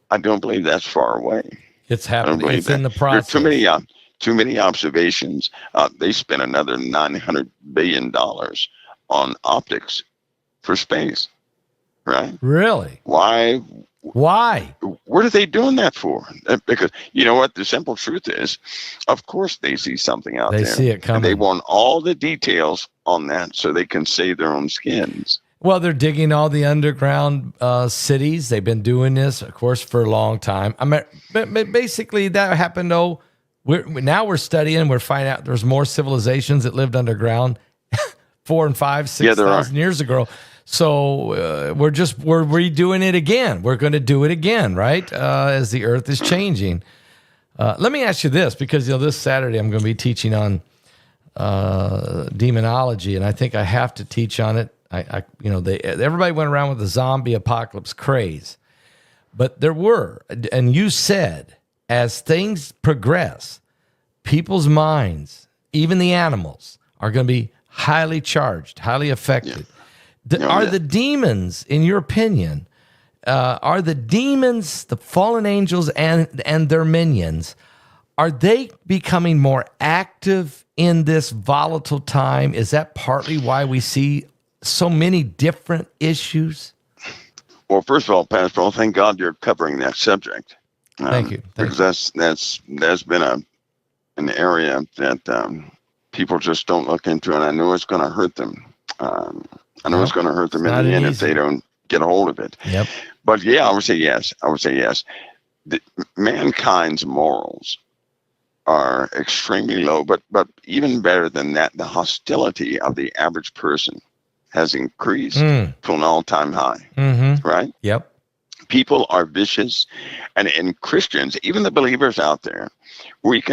I don't believe that's far away. It's happening. It's in the process. There are too many observations. They spent another $900 billion on optics for space. Right? Really? Why? What are they doing that for? Because you know what? The simple truth is, of course they see something out there. They see it coming. And they want all the details on that so they can save their own skins. Well, they're digging all the underground cities. They've been doing this, of course, for a long time. I mean, but basically that happened, though. Now we're studying. We're finding out there's more civilizations that lived underground 4,000 and 5,000, 6,000 years ago. So we're redoing it again. We're going to do it again, right? As the earth is changing. Let me ask you this, because this Saturday I'm going to be teaching on demonology, and I think I have to teach on it. Everybody went around with the zombie apocalypse craze, but there were, and you said, as things progress, people's minds, even the animals, are going to be highly charged, highly affected. Yeah. Are the demons, in your opinion, the fallen angels and their minions, are they becoming more active in this volatile time? Is that partly why we see so many different issues? Well, first of all, Pastor Paul, thank God you're covering that subject. Thank you. Because that's been an area that people just don't look into, and I know it's going to hurt them. I know it's going to hurt them in not the end if easy. they don't get a hold of it. Yep. But yeah, I would say yes. I would say yes. Mankind's morals are extremely low, but even better than that, the hostility of the average person has increased to an all-time high. Mm-hmm. Right? Yep. People are vicious, and Christians, even the believers out there, we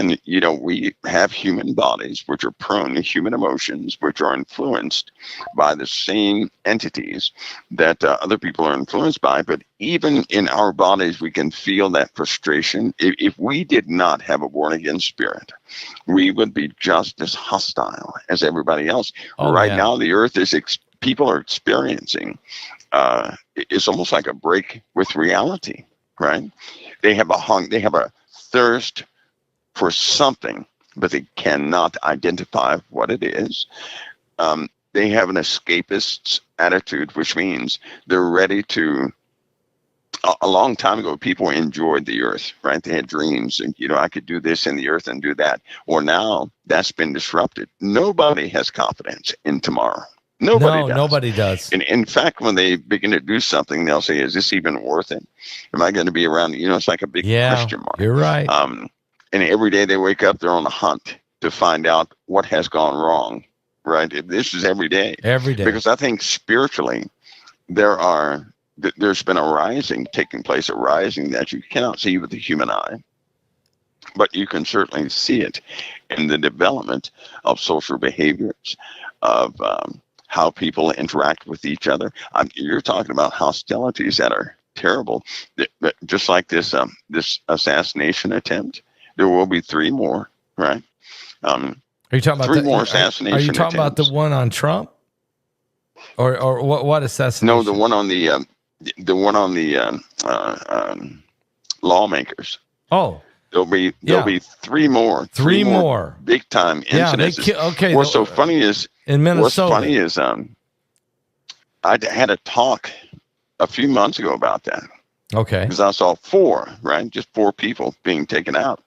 have human bodies which are prone to human emotions, which are influenced by the same entities that other people are influenced by. But even in our bodies, we can feel that frustration. If we did not have a born again spirit, we would be just as hostile as everybody else. Right now, the earth is people are experiencing. It's almost like a break with reality, right? They have a thirst for something, but they cannot identify what it is. They have an escapist attitude, which means they're ready to. A long time ago, people enjoyed the earth, right? They had dreams, and I could do this in the earth and do that. Or now that's been disrupted. Nobody has confidence in tomorrow. Nobody does. And in fact, when they begin to do something, they'll say, "Is this even worth it? Am I going to be around?" It's like a big question mark. You're right. And every day they wake up, they're on the hunt to find out what has gone wrong. Right? This is every day. Every day. Because I think spiritually, there's been a rising that you cannot see with the human eye, but you can certainly see it in the development of social behaviors, of how people interact with each other. You're talking about hostilities that are terrible. Just like this assassination attempt, there will be 3 more, right? Are you talking about 3 more assassination attempts? Are you talking about the one on Trump, or what assassination? No, the one on the lawmakers. Oh. There'll be 3 more. 3 more big time incidents. Okay. What's so funny is in Minnesota. What's funny is I had a talk a few months ago about that. Okay. Because I saw 4, right? Just 4 people being taken out.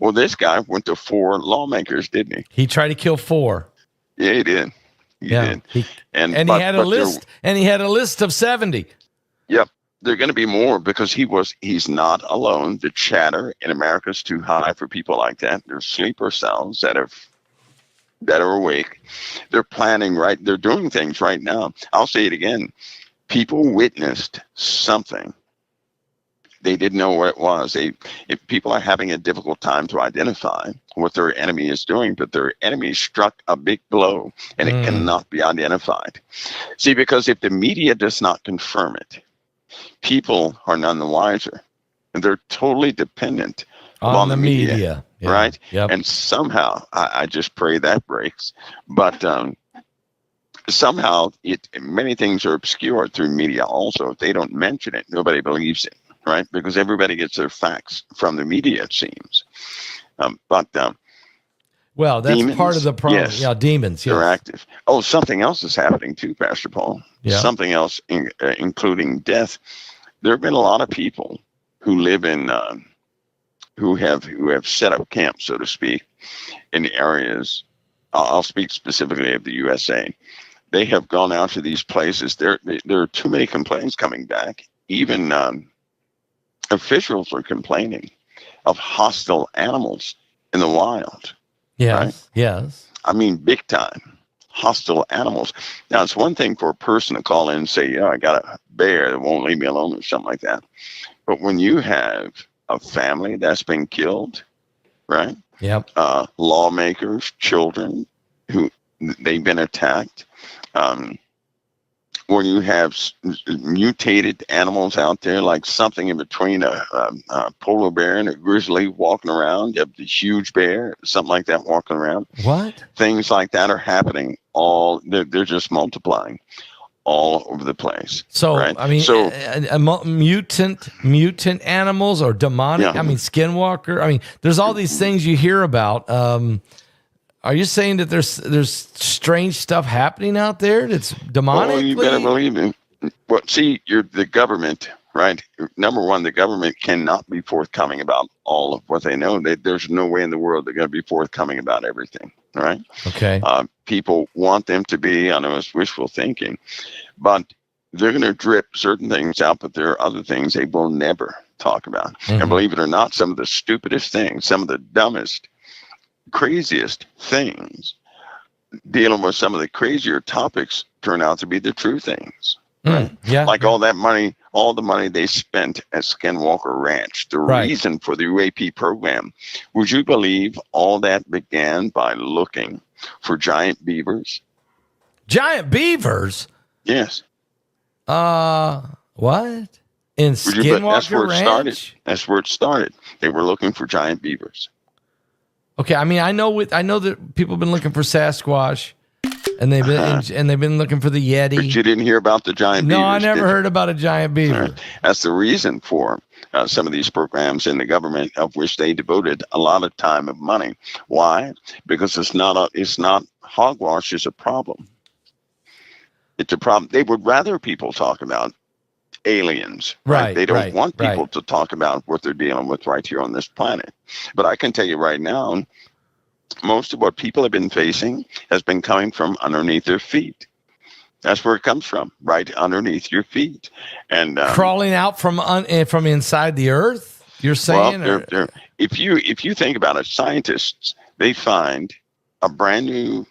Well, this guy went to 4 lawmakers, didn't he? He tried to kill 4. Yeah, he did. He did. He had a list. And he had a list of 70. Yep. There are going to be more because he's not alone. The chatter in America is too high for people like that. There's sleeper cells that are awake. They're planning right. They're doing things right now. I'll say it again. People witnessed something. They didn't know what it was. If people are having a difficult time to identify what their enemy is doing, but their enemy struck a big blow and it cannot be identified. See, because if the media does not confirm it, people are none the wiser. And they're totally dependent on the media. Yeah. Right? Yep. And somehow, I just pray that breaks. But somehow, many things are obscured through media also. If they don't mention it, nobody believes it. Right? Because everybody gets their facts from the media, it seems. Well, that's demons, part of the problem. Yes, yeah, demons. Yes. They're active. Oh, something else is happening too, Pastor Paul. Yeah. Something else, including death. There have been a lot of people who live in, who have set up camp, so to speak, in areas. I'll speak specifically of the USA. They have gone out to these places. There are too many complaints coming back. Even officials are complaining of hostile animals in the wild. Yes, right? Yes. I mean, big time. Hostile animals. Now, it's one thing for a person to call in and say, I got a bear that won't leave me alone or something like that. But when you have a family that's been killed, right? Yep. Lawmakers, children who they've been attacked. When you have mutated animals out there, like something in between a polar bear and a grizzly walking around, you have the huge bear, something like that walking around. What? Things like that are happening they're just multiplying all over the place. So, right? I mean, mutant animals or demonic, yeah. I mean, skinwalker. I mean, there's all these things you hear about. Are you saying that there's strange stuff happening out there that's demonic? Well, you better believe it. Well, see, the government right? Number one, the government cannot be forthcoming about all of what they know. There's no way in the world they're going to be forthcoming about everything, right? Okay. People want them to be. I know it's wishful thinking, but they're going to drip certain things out, but there are other things they will never talk about. And believe it or not, some of the stupidest things, some of the dumbest, craziest things, dealing with some of the crazier topics turn out to be the true things. Right? Yeah. Like all that money, all the money they spent at Skinwalker Ranch, the reason for the UAP program. Would you believe all that began by looking for giant beavers? Giant beavers? Yes. What? In Skinwalker That's where it Ranch? started. That's where it started. They were looking for giant beavers. Okay, I mean, I know that people have been looking for Sasquatch, and they've been looking for the Yeti. But you didn't hear about the giant beavers. No, I never heard about a giant beaver. Right. That's the reason for some of these programs in the government, of which they devoted a lot of time and money. Why? Because it's not hogwash is a problem. It's a problem. They would rather people talk about aliens, right? They don't want people to talk about what they're dealing with right here on this planet. But I can tell you right now, most of what people have been facing has been coming from underneath their feet. That's where it comes from, right underneath your feet, and crawling out from inside the earth. You're saying, well, if you think about it, scientists, they find a brand new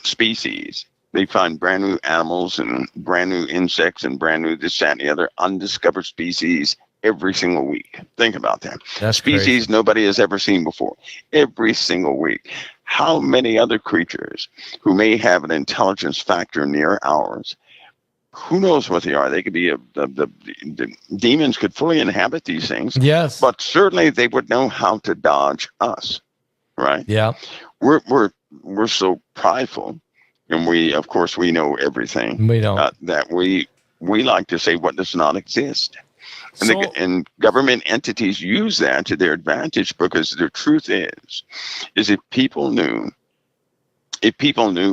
species. They find brand new animals and brand new insects and brand new this, that, and the other undiscovered species every single week. Think about that. That's species crazy. Nobody has ever seen before. Every single week. How many other creatures who may have an intelligence factor near ours? Who knows what they are? They could be the demons could fully inhabit these things. Yes, but certainly they would know how to dodge us, right? Yeah, we're so prideful. And of course, we know everything. We don't. That we like to say what does not exist. And government entities use that to their advantage, because the truth is if people knew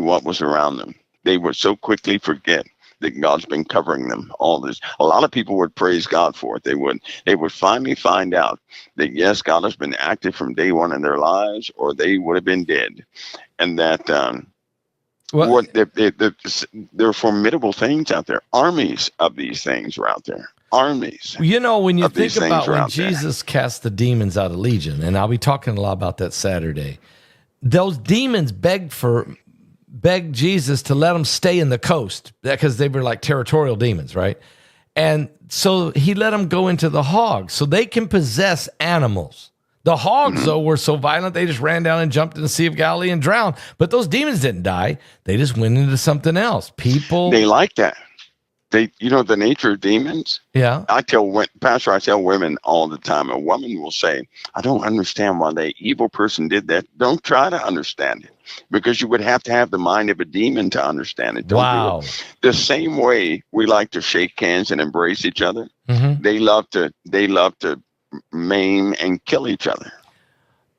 what was around them, they would so quickly forget that God's been covering them all this. A lot of people would praise God for it. They would finally find out that, yes, God has been active from day one in their lives, or they would have been dead. And that... there are formidable things out there. Armies of these things are out there. Armies. You know, when you think about when Jesus cast the demons out of Legion, and I'll be talking a lot about that Saturday, those demons begged Jesus to let them stay in the coast, because they were like territorial demons, right? And so he let them go into the hogs so they can possess animals. The hogs, though, were so violent, they just ran down and jumped in the Sea of Galilee and drowned. But those demons didn't die. They just went into something else. They like that. The nature of demons. Yeah. I tell women all the time, a woman will say, I don't understand why the evil person did that. Don't try to understand it, because you would have to have the mind of a demon to understand it. Don't do it. The same way we like to shake hands and embrace each other, they love to maim and kill each other.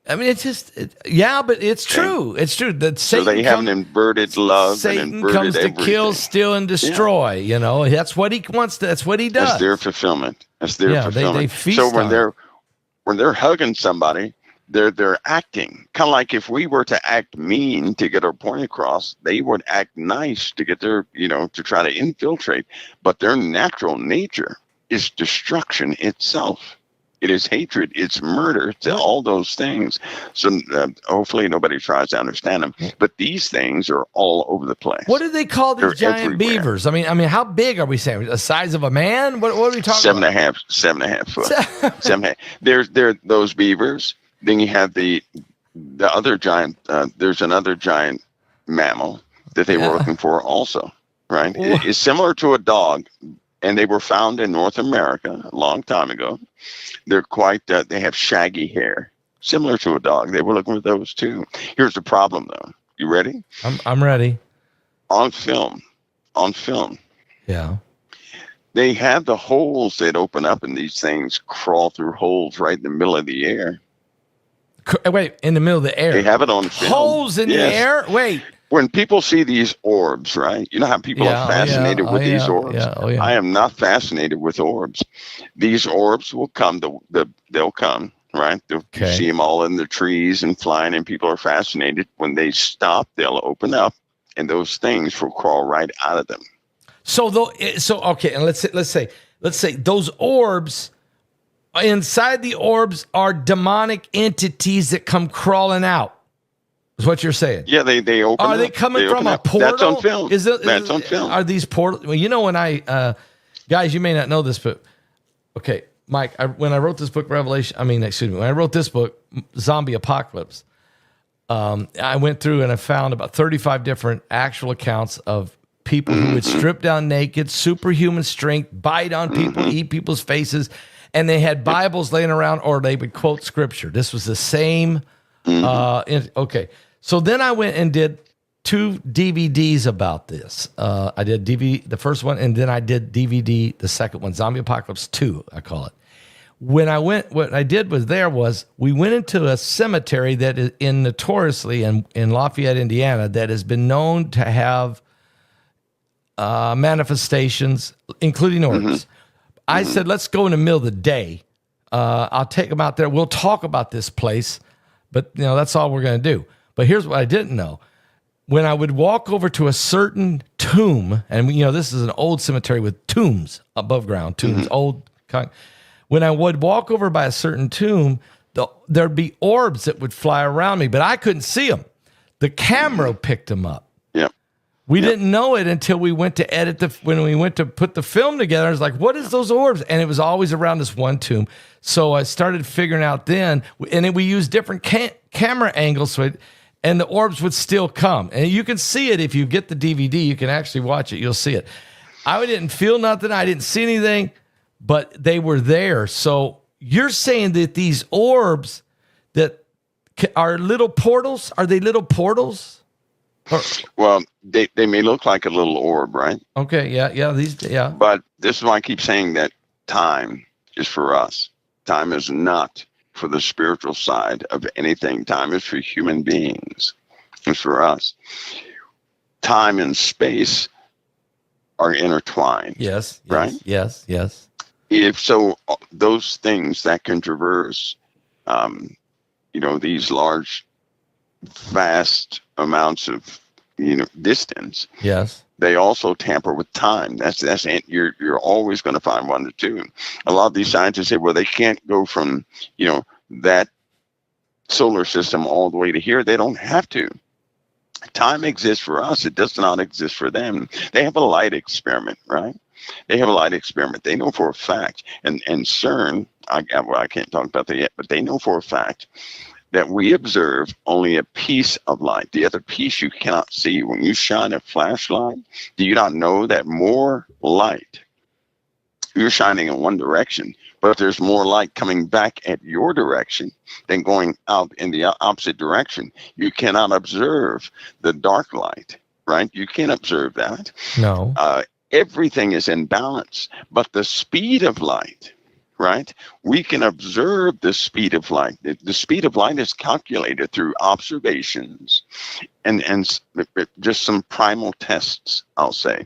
I mean, it's just, but it's true. It's true that Satan they have an inverted love. Satan comes to kill, steal, and destroy. Yeah. You know, that's what he wants. That's what he does. That's their fulfillment. They feast so when they're hugging somebody, they're acting kind of like if we were to act mean to get our point across, they would act nice to get their, to try to infiltrate. But their natural nature is destruction itself. It is hatred. It's murder. It's all those things. So hopefully nobody tries to understand them. But these things are all over the place. What do they call these giant beavers? I mean, how big are we saying? The size of a man? What are we talking about? 7.5 foot. 7.5. They're those beavers. Then you have the other giant. There's another giant mammal that they were looking for also. Right? It's similar to a dog. And they were found in North America a long time ago. They're quite, they have shaggy hair, similar to a dog. They were looking for those too. Here's the problem though. You ready? I'm ready. On film. Yeah. They have the holes that open up, and these things crawl through holes right in the middle of the air. Wait, in the middle of the air? They have it on film. Holes in the air? Wait. when people see these orbs, right? You know how people are fascinated with these orbs? I am not fascinated with orbs. These orbs will come, they'll come, right? You see them all in the trees and flying, and people are fascinated. When they stop, they'll open up, and those things will crawl right out of them. So okay, and let's say those orbs, inside the orbs are demonic entities that come crawling out. Is what you're saying? Yeah, they open. Are they coming from a portal? That's on film. That's on film. Are these portals? Well, you know, when guys, you may not know this, but okay, Mike, when I wrote this book, when I wrote this book, Zombie Apocalypse, I went through and I found about 35 different actual accounts of people who would strip down naked, superhuman strength, bite on people, eat people's faces, and they had Bibles laying around, or they would quote scripture. This was the same. Okay. So then I went and did 2 DVDs about this. I did DVD, the first one, and then I did DVD, the second one, Zombie Apocalypse 2, I call it. What I did was we went into a cemetery that is notoriously in Lafayette, Indiana, that has been known to have manifestations, including orbs. I said, let's go in the middle of the day. I'll take them out there. We'll talk about this place, but that's all we're going to do. But here's what I didn't know. When I would walk over to a certain tomb, and this is an old cemetery with tombs above ground, old. When I would walk over by a certain tomb, there'd be orbs that would fly around me, but I couldn't see them. The camera picked them up. We didn't know it until we went to when we went to put the film together. I was like, what is those orbs? And it was always around this one tomb. So I started figuring out then, and we used different camera angles, and the orbs would still come. And you can see it if you get the DVD. You can actually watch it. You'll see it. I didn't feel nothing. I didn't see anything, but they were there. So you're saying that these orbs that are little portals, are they little portals? Well, they may look like a little orb, right? Okay, yeah. But this is why I keep saying that time is for us. Time is not for the spiritual side of anything. Time is for human beings. It's for us. Time and space are intertwined. Yes. Right? Yes. If so, those things that can traverse, these large, vast amounts of distance. Yes. They also tamper with time. That's you're always going to find 1 to 2. A lot of these scientists say, well, they can't go from that solar system all the way to here. They don't have to. Time exists for us. It does not exist for them. They have a light experiment, right? They have a light experiment. They know for a fact, and CERN. I can't talk about that yet, but they know for a fact that we observe only a piece of light. The other piece you cannot see. When you shine a flashlight, do you not know that more light, you're shining in one direction, but there's more light coming back at your direction than going out in the opposite direction? You cannot observe the dark light, right? You can't observe that. No. Everything is in balance, but the speed of light, right? We can observe the speed of light. The speed of light is calculated through observations and just some primal tests, I'll say.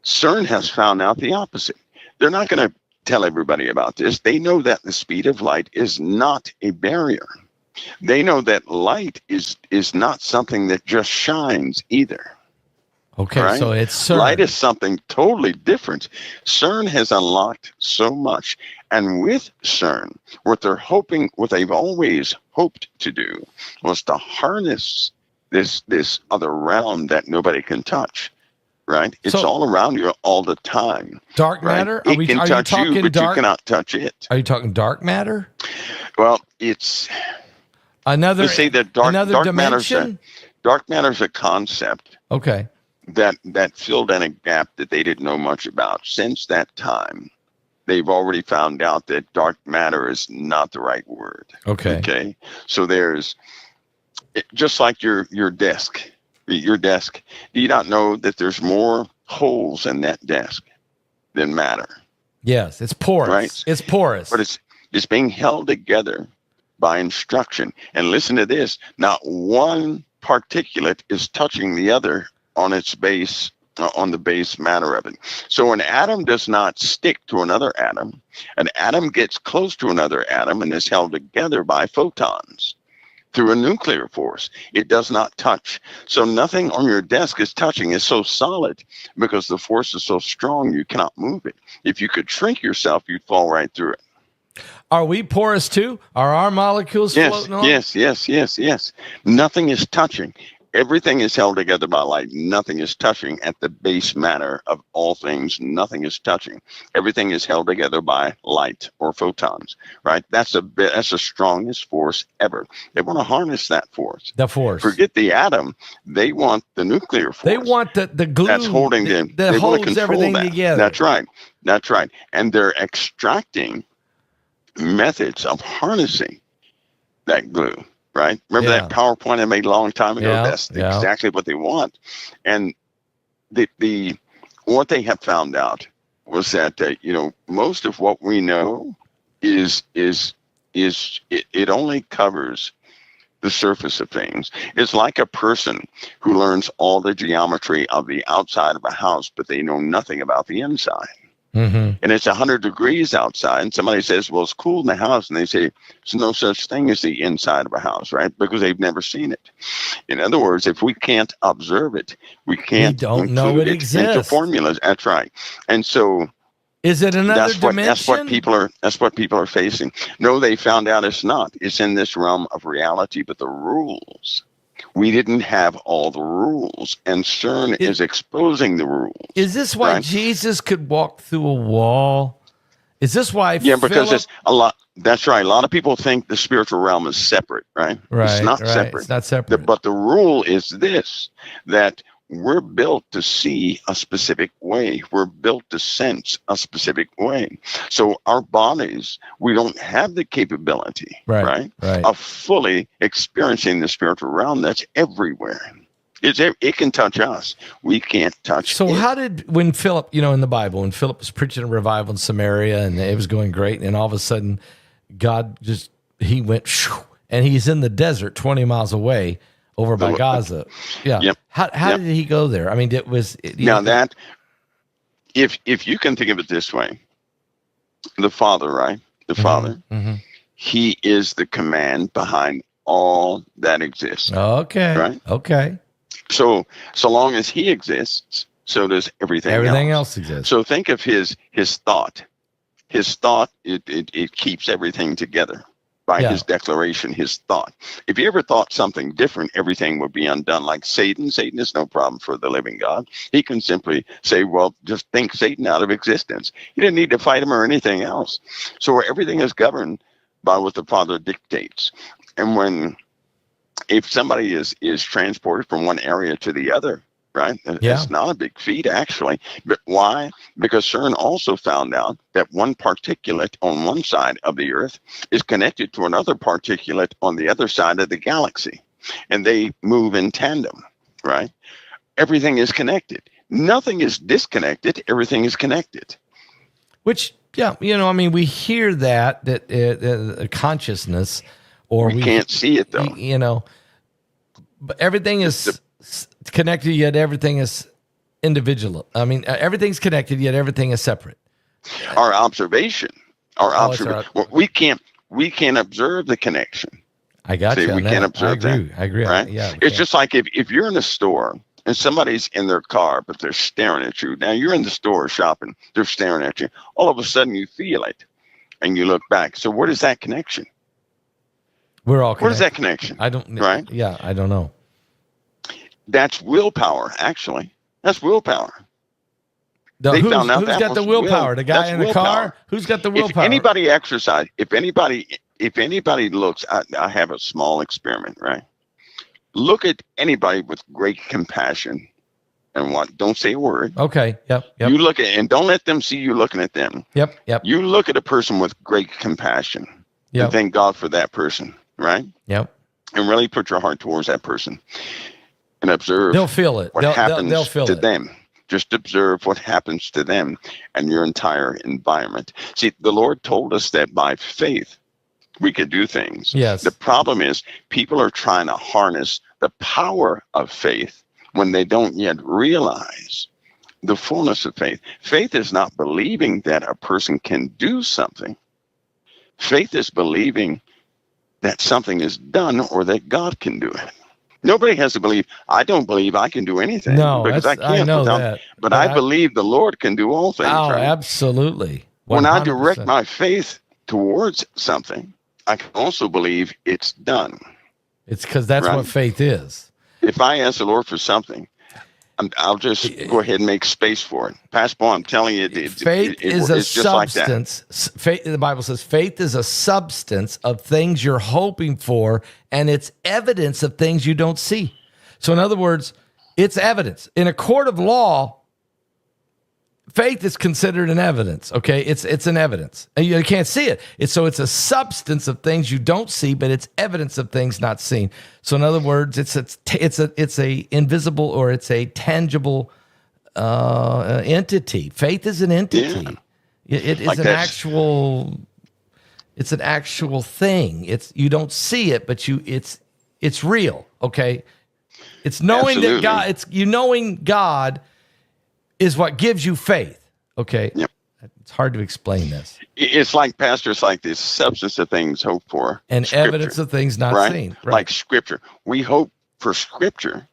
CERN has found out the opposite. They're not going to tell everybody about this. They know that the speed of light is not a barrier. They know that light is not something that just shines either. Okay, right? So it's CERN. Light is something totally different. CERN has unlocked so much. And with CERN, what they've always hoped to do was to harness this other realm that nobody can touch. Right? It's all around you all the time. Dark matter? Right? It can touch you, but you cannot touch it. Are you talking dark matter? Well, it's let's say that dark dimension? Dark matter is a concept. Okay. That filled in a gap that they didn't know much about. Since that time, they've already found out that dark matter is not the right word. Okay. So there's just like your desk. Your desk. Do you not know that there's more holes in that desk than matter? Yes, it's porous. Right? It's porous. But it's being held together by instruction. And listen to this: not one particulate is touching the other on its base, on the base matter of it. So an atom does not stick to another atom. An atom gets close to another atom and is held together by photons through a nuclear force. It does not touch. So nothing on your desk is touching. It's so solid because the force is so strong you cannot move it. If you could shrink yourself, you'd fall right through it. Are we porous too? Are our molecules floating on? Yes. Nothing is touching. Everything is held together by light. Nothing is touching at the base matter of all things. Nothing is touching. Everything is held together by light or photons, right? That's the strongest force ever. They want to harness that force. The force. Forget the atom. They want the nuclear force. They want the glue that's holding them. That they holds want to control everything that. together. That's right. And they're extracting methods of harnessing that glue. Right? Remember that PowerPoint I made a long time ago? That's exactly what they want. And the what they have found out was that most of what we know is it only covers the surface of things. It's like a person who learns all the geometry of the outside of a house, but they know nothing about the inside. Mm-hmm. And it's 100 degrees outside, and somebody says, well, it's cool in the house, and they say there's no such thing as the inside of a house, right? Because they've never seen it. In other words, if we can't observe it, we don't know it exists into formulas. That's right. And so is it another dimension? That's what people are facing. No, they found out it's not. It's in this realm of reality, but the rules, we didn't have all the rules, and CERN is exposing the rules. Is this why Jesus could walk through a wall? Is this why? Because it's a lot. That's right. A lot of people think the spiritual realm is separate, right? It's not separate. It's not separate. But the rule is this: that we're built to see a specific way. We're built to sense a specific way. So our bodies, we don't have the capability, right. of fully experiencing the spiritual realm that's everywhere. It can touch us. We can't touch it. So how when Philip, in the Bible, when Philip was preaching a revival in Samaria and it was going great, and all of a sudden God he went, and he's in the desert 20 miles away, over by Gaza. Yeah. Yep. How did he go there? I mean, if you can think of it this way, the Father, right? The Father, he is the command behind all that exists. Okay. Right? Okay. So long as he exists, so does everything else. Everything else exists. So think of his thought. His thought, it keeps everything together. By his declaration, his thought. If he ever thought something different, everything would be undone. Like Satan is no problem for the living God. He can simply say, well, just think Satan out of existence. He didn't need to fight him or anything else. So everything is governed by what the Father dictates. And if somebody is transported from one area to the other, right? It's not a big feat, actually. But why? Because CERN also found out that one particulate on one side of the Earth is connected to another particulate on the other side of the galaxy. And they move in tandem, right? Everything is connected. Nothing is disconnected. Everything is connected. Which, we hear that consciousness, or we can't see it, though. But everything is connected, yet everything is individual. I mean, everything's connected, yet everything is separate. Our observation. We can't observe the connection. I got you. We can't observe that. I agree. Right? It's just like if you're in a store and somebody's in their car, but they're staring at you. Now you're in the store shopping. They're staring at you. All of a sudden you feel it, and you look back. So what is that connection? We're all connected. What is that connection? I don't. Right? Yeah, I don't know. That's willpower, actually. That's willpower. Who's got the willpower? The guy in the car? Who's got the willpower? If anybody exercise, if anybody looks, I have a small experiment, right? Look at anybody with great compassion and don't say a word. Okay. Yep. You look at, and don't let them see you looking at them. Yep. You look at a person with great compassion. Yep. And thank God for that person, right? Yep. And really put your heart towards that person. And observe. They'll feel it. What happens they'll feel to it. them. Just observe what happens to them and your entire environment. See, the Lord told us that by faith we could do things. Yes. The problem is people are trying to harness the power of faith when they don't yet realize the fullness of faith. Faith is not believing that a person can do something. Faith is believing that something is done or that God can do it. Nobody has to believe, I don't believe I can do anything. No, because I can't. know that. But I believe the Lord can do all things. Oh, right? Absolutely. 100%. When I direct my faith towards something, I can also believe it's done. It's because that's right? what faith is. If I ask the Lord for something, I'll just go ahead and make space for it. Pastor Paul, I'm telling you, faith is a it's just substance. Like that. Faith, the Bible says faith is a substance of things you're hoping for, and it's evidence of things you don't see. So in other words, it's evidence. In a court of law, faith is considered an evidence, okay? It's an evidence. And you can't see it. It's a substance of things you don't see, but it's evidence of things not seen. So in other words, it's a invisible or it's a tangible entity. Faith is an entity. Yeah. It is like an actual. It's an actual thing. You don't see it, but it's real. Okay, it's knowing Absolutely. that God. It's knowing God is what gives you faith. Okay. Yep. It's hard to explain this. It's like pastors like this substance of things hoped for. And Scripture, evidence of things not right? seen. Right. Like Scripture. We hope for Scripture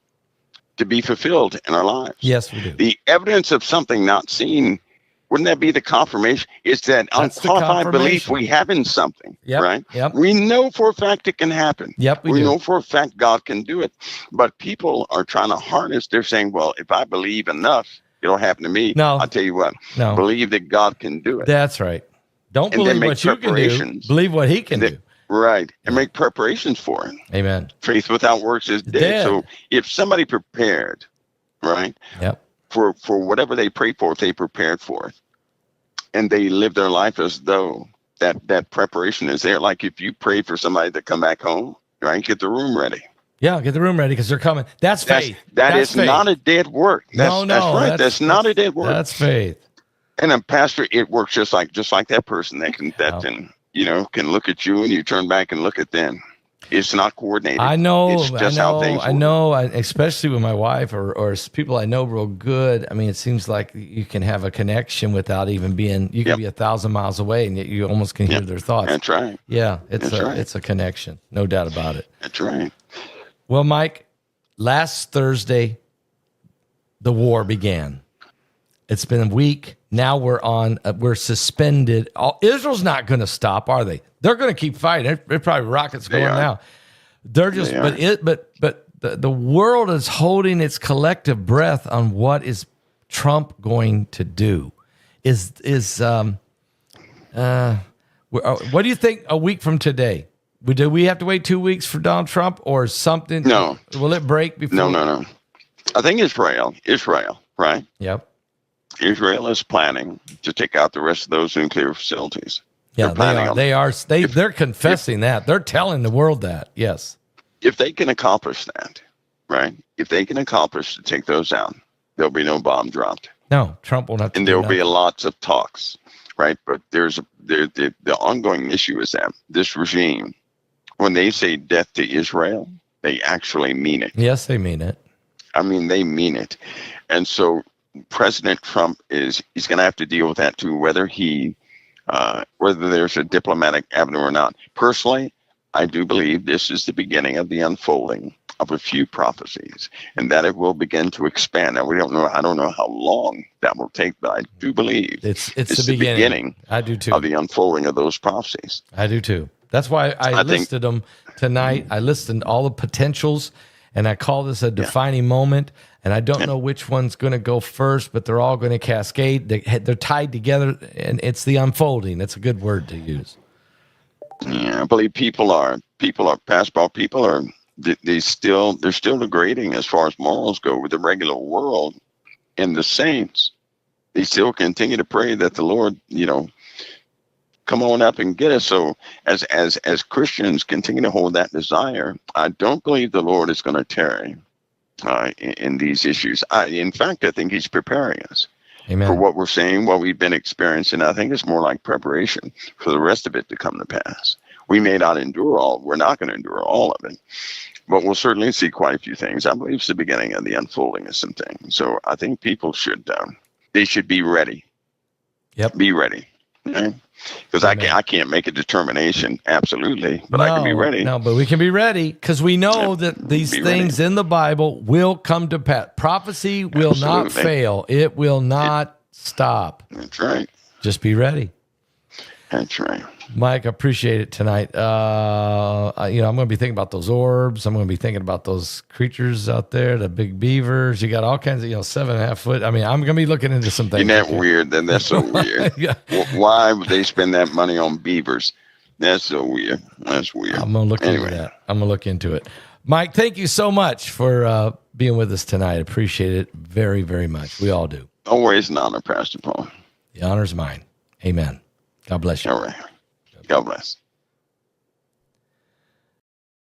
to be fulfilled in our lives. Yes, we do. The evidence of something not seen, wouldn't that be the confirmation? It's that unqualified belief we have in something, right? Yep. We know for a fact it can happen. Yep, we know for a fact God can do it. But people are trying to harness. They're saying, well, if I believe enough, it'll happen to me. No. I'll tell you what. No. Believe that God can do it. That's right. Don't believe what you can do. Believe what he can do. Right. And make preparations for it. Amen. Faith without works is dead. So if somebody prepared, right? Yep. For whatever they prayed for, if they prepared for it, and they live their life as though that preparation is there. Like if you prayed for somebody to come back home, right? Get the room ready. Yeah, get the room ready because they're coming. That's faith. That's faith. Not a dead work. That's right. That's not a dead work. That's faith. And a pastor, it works just like that person that can look at you and you turn back and look at them. It's not coordinated. I know. It's just how things work. Especially with my wife or people I know real good. I mean, it seems like you can have a connection without even being. You can be 1,000 miles away, and yet you almost can hear their thoughts. That's right. Yeah, it's a connection, no doubt about it. That's right. Well, Mike, last Thursday, the war began. It's been a week. Now we're suspended. Israel's not going to stop, are they? They're going to keep fighting. There's probably rockets going now. They're just, but the world is holding its collective breath on what is Trump going to do. What do you think a week from today? Do we have to wait 2 weeks for Donald Trump or something? No. Will it break before? No. I think Israel, right? Yep. Israel is planning to take out the rest of those nuclear facilities. Yeah, they're confessing that. They're telling the world that. Yes. If they can accomplish that, right? If they can accomplish to take those out, there'll be no bomb dropped. No, Trump won't have to. And there'll be lots of talks, right? But the ongoing issue is that this regime, when they say death to Israel, they actually mean it. Yes, they mean it. I mean, they mean it. And so President Trump he's going to have to deal with that too, whether there's a diplomatic avenue or not. Personally, I do believe this is the beginning of the unfolding of a few prophecies, and that it will begin to expand. Now, I don't know how long that will take, but I do believe it's the beginning. I do too. Of the unfolding of those prophecies. I do too. That's why I listed them tonight. I listed all the potentials, and I call this a defining moment. And I don't know which one's going to go first, but they're all going to cascade. They're tied together, and it's the unfolding. That's a good word to use. Yeah, I believe people are they're still degrading as far as morals go with the regular world and the saints. They still continue to pray that the Lord, come on up and get us. So as Christians continue to hold that desire, I don't believe the Lord is going to tarry in these issues. In fact, I think he's preparing us for what we're seeing, what we've been experiencing. I think it's more like preparation for the rest of it to come to pass. We may not endure all. We're not going to endure all of it, but we'll certainly see quite a few things. I believe it's the beginning of the unfolding of some things. So I think people should they should be ready. Yep. Be ready. Because I can't make a determination, absolutely, but I can be ready. No, but we can be ready because we know that these things in the Bible will come to pass. Prophecy will not fail. It will not stop. That's right. Just be ready. That's right. Mike, I appreciate it tonight. I'm going to be thinking about those orbs. I'm going to be thinking about those creatures out there, the big beavers. You got all kinds of, 7.5 foot. I mean, I'm going to be looking into some things. Isn't that weird? That's so weird. Yeah. Why would they spend that money on beavers? That's so weird. That's weird. I'm going to look into that. I'm going to look into it. Mike, thank you so much for being with us tonight. I appreciate it very, very much. We all do. Always an honor, Pastor Paul. The honor's mine. Amen. God bless you. All right. God bless.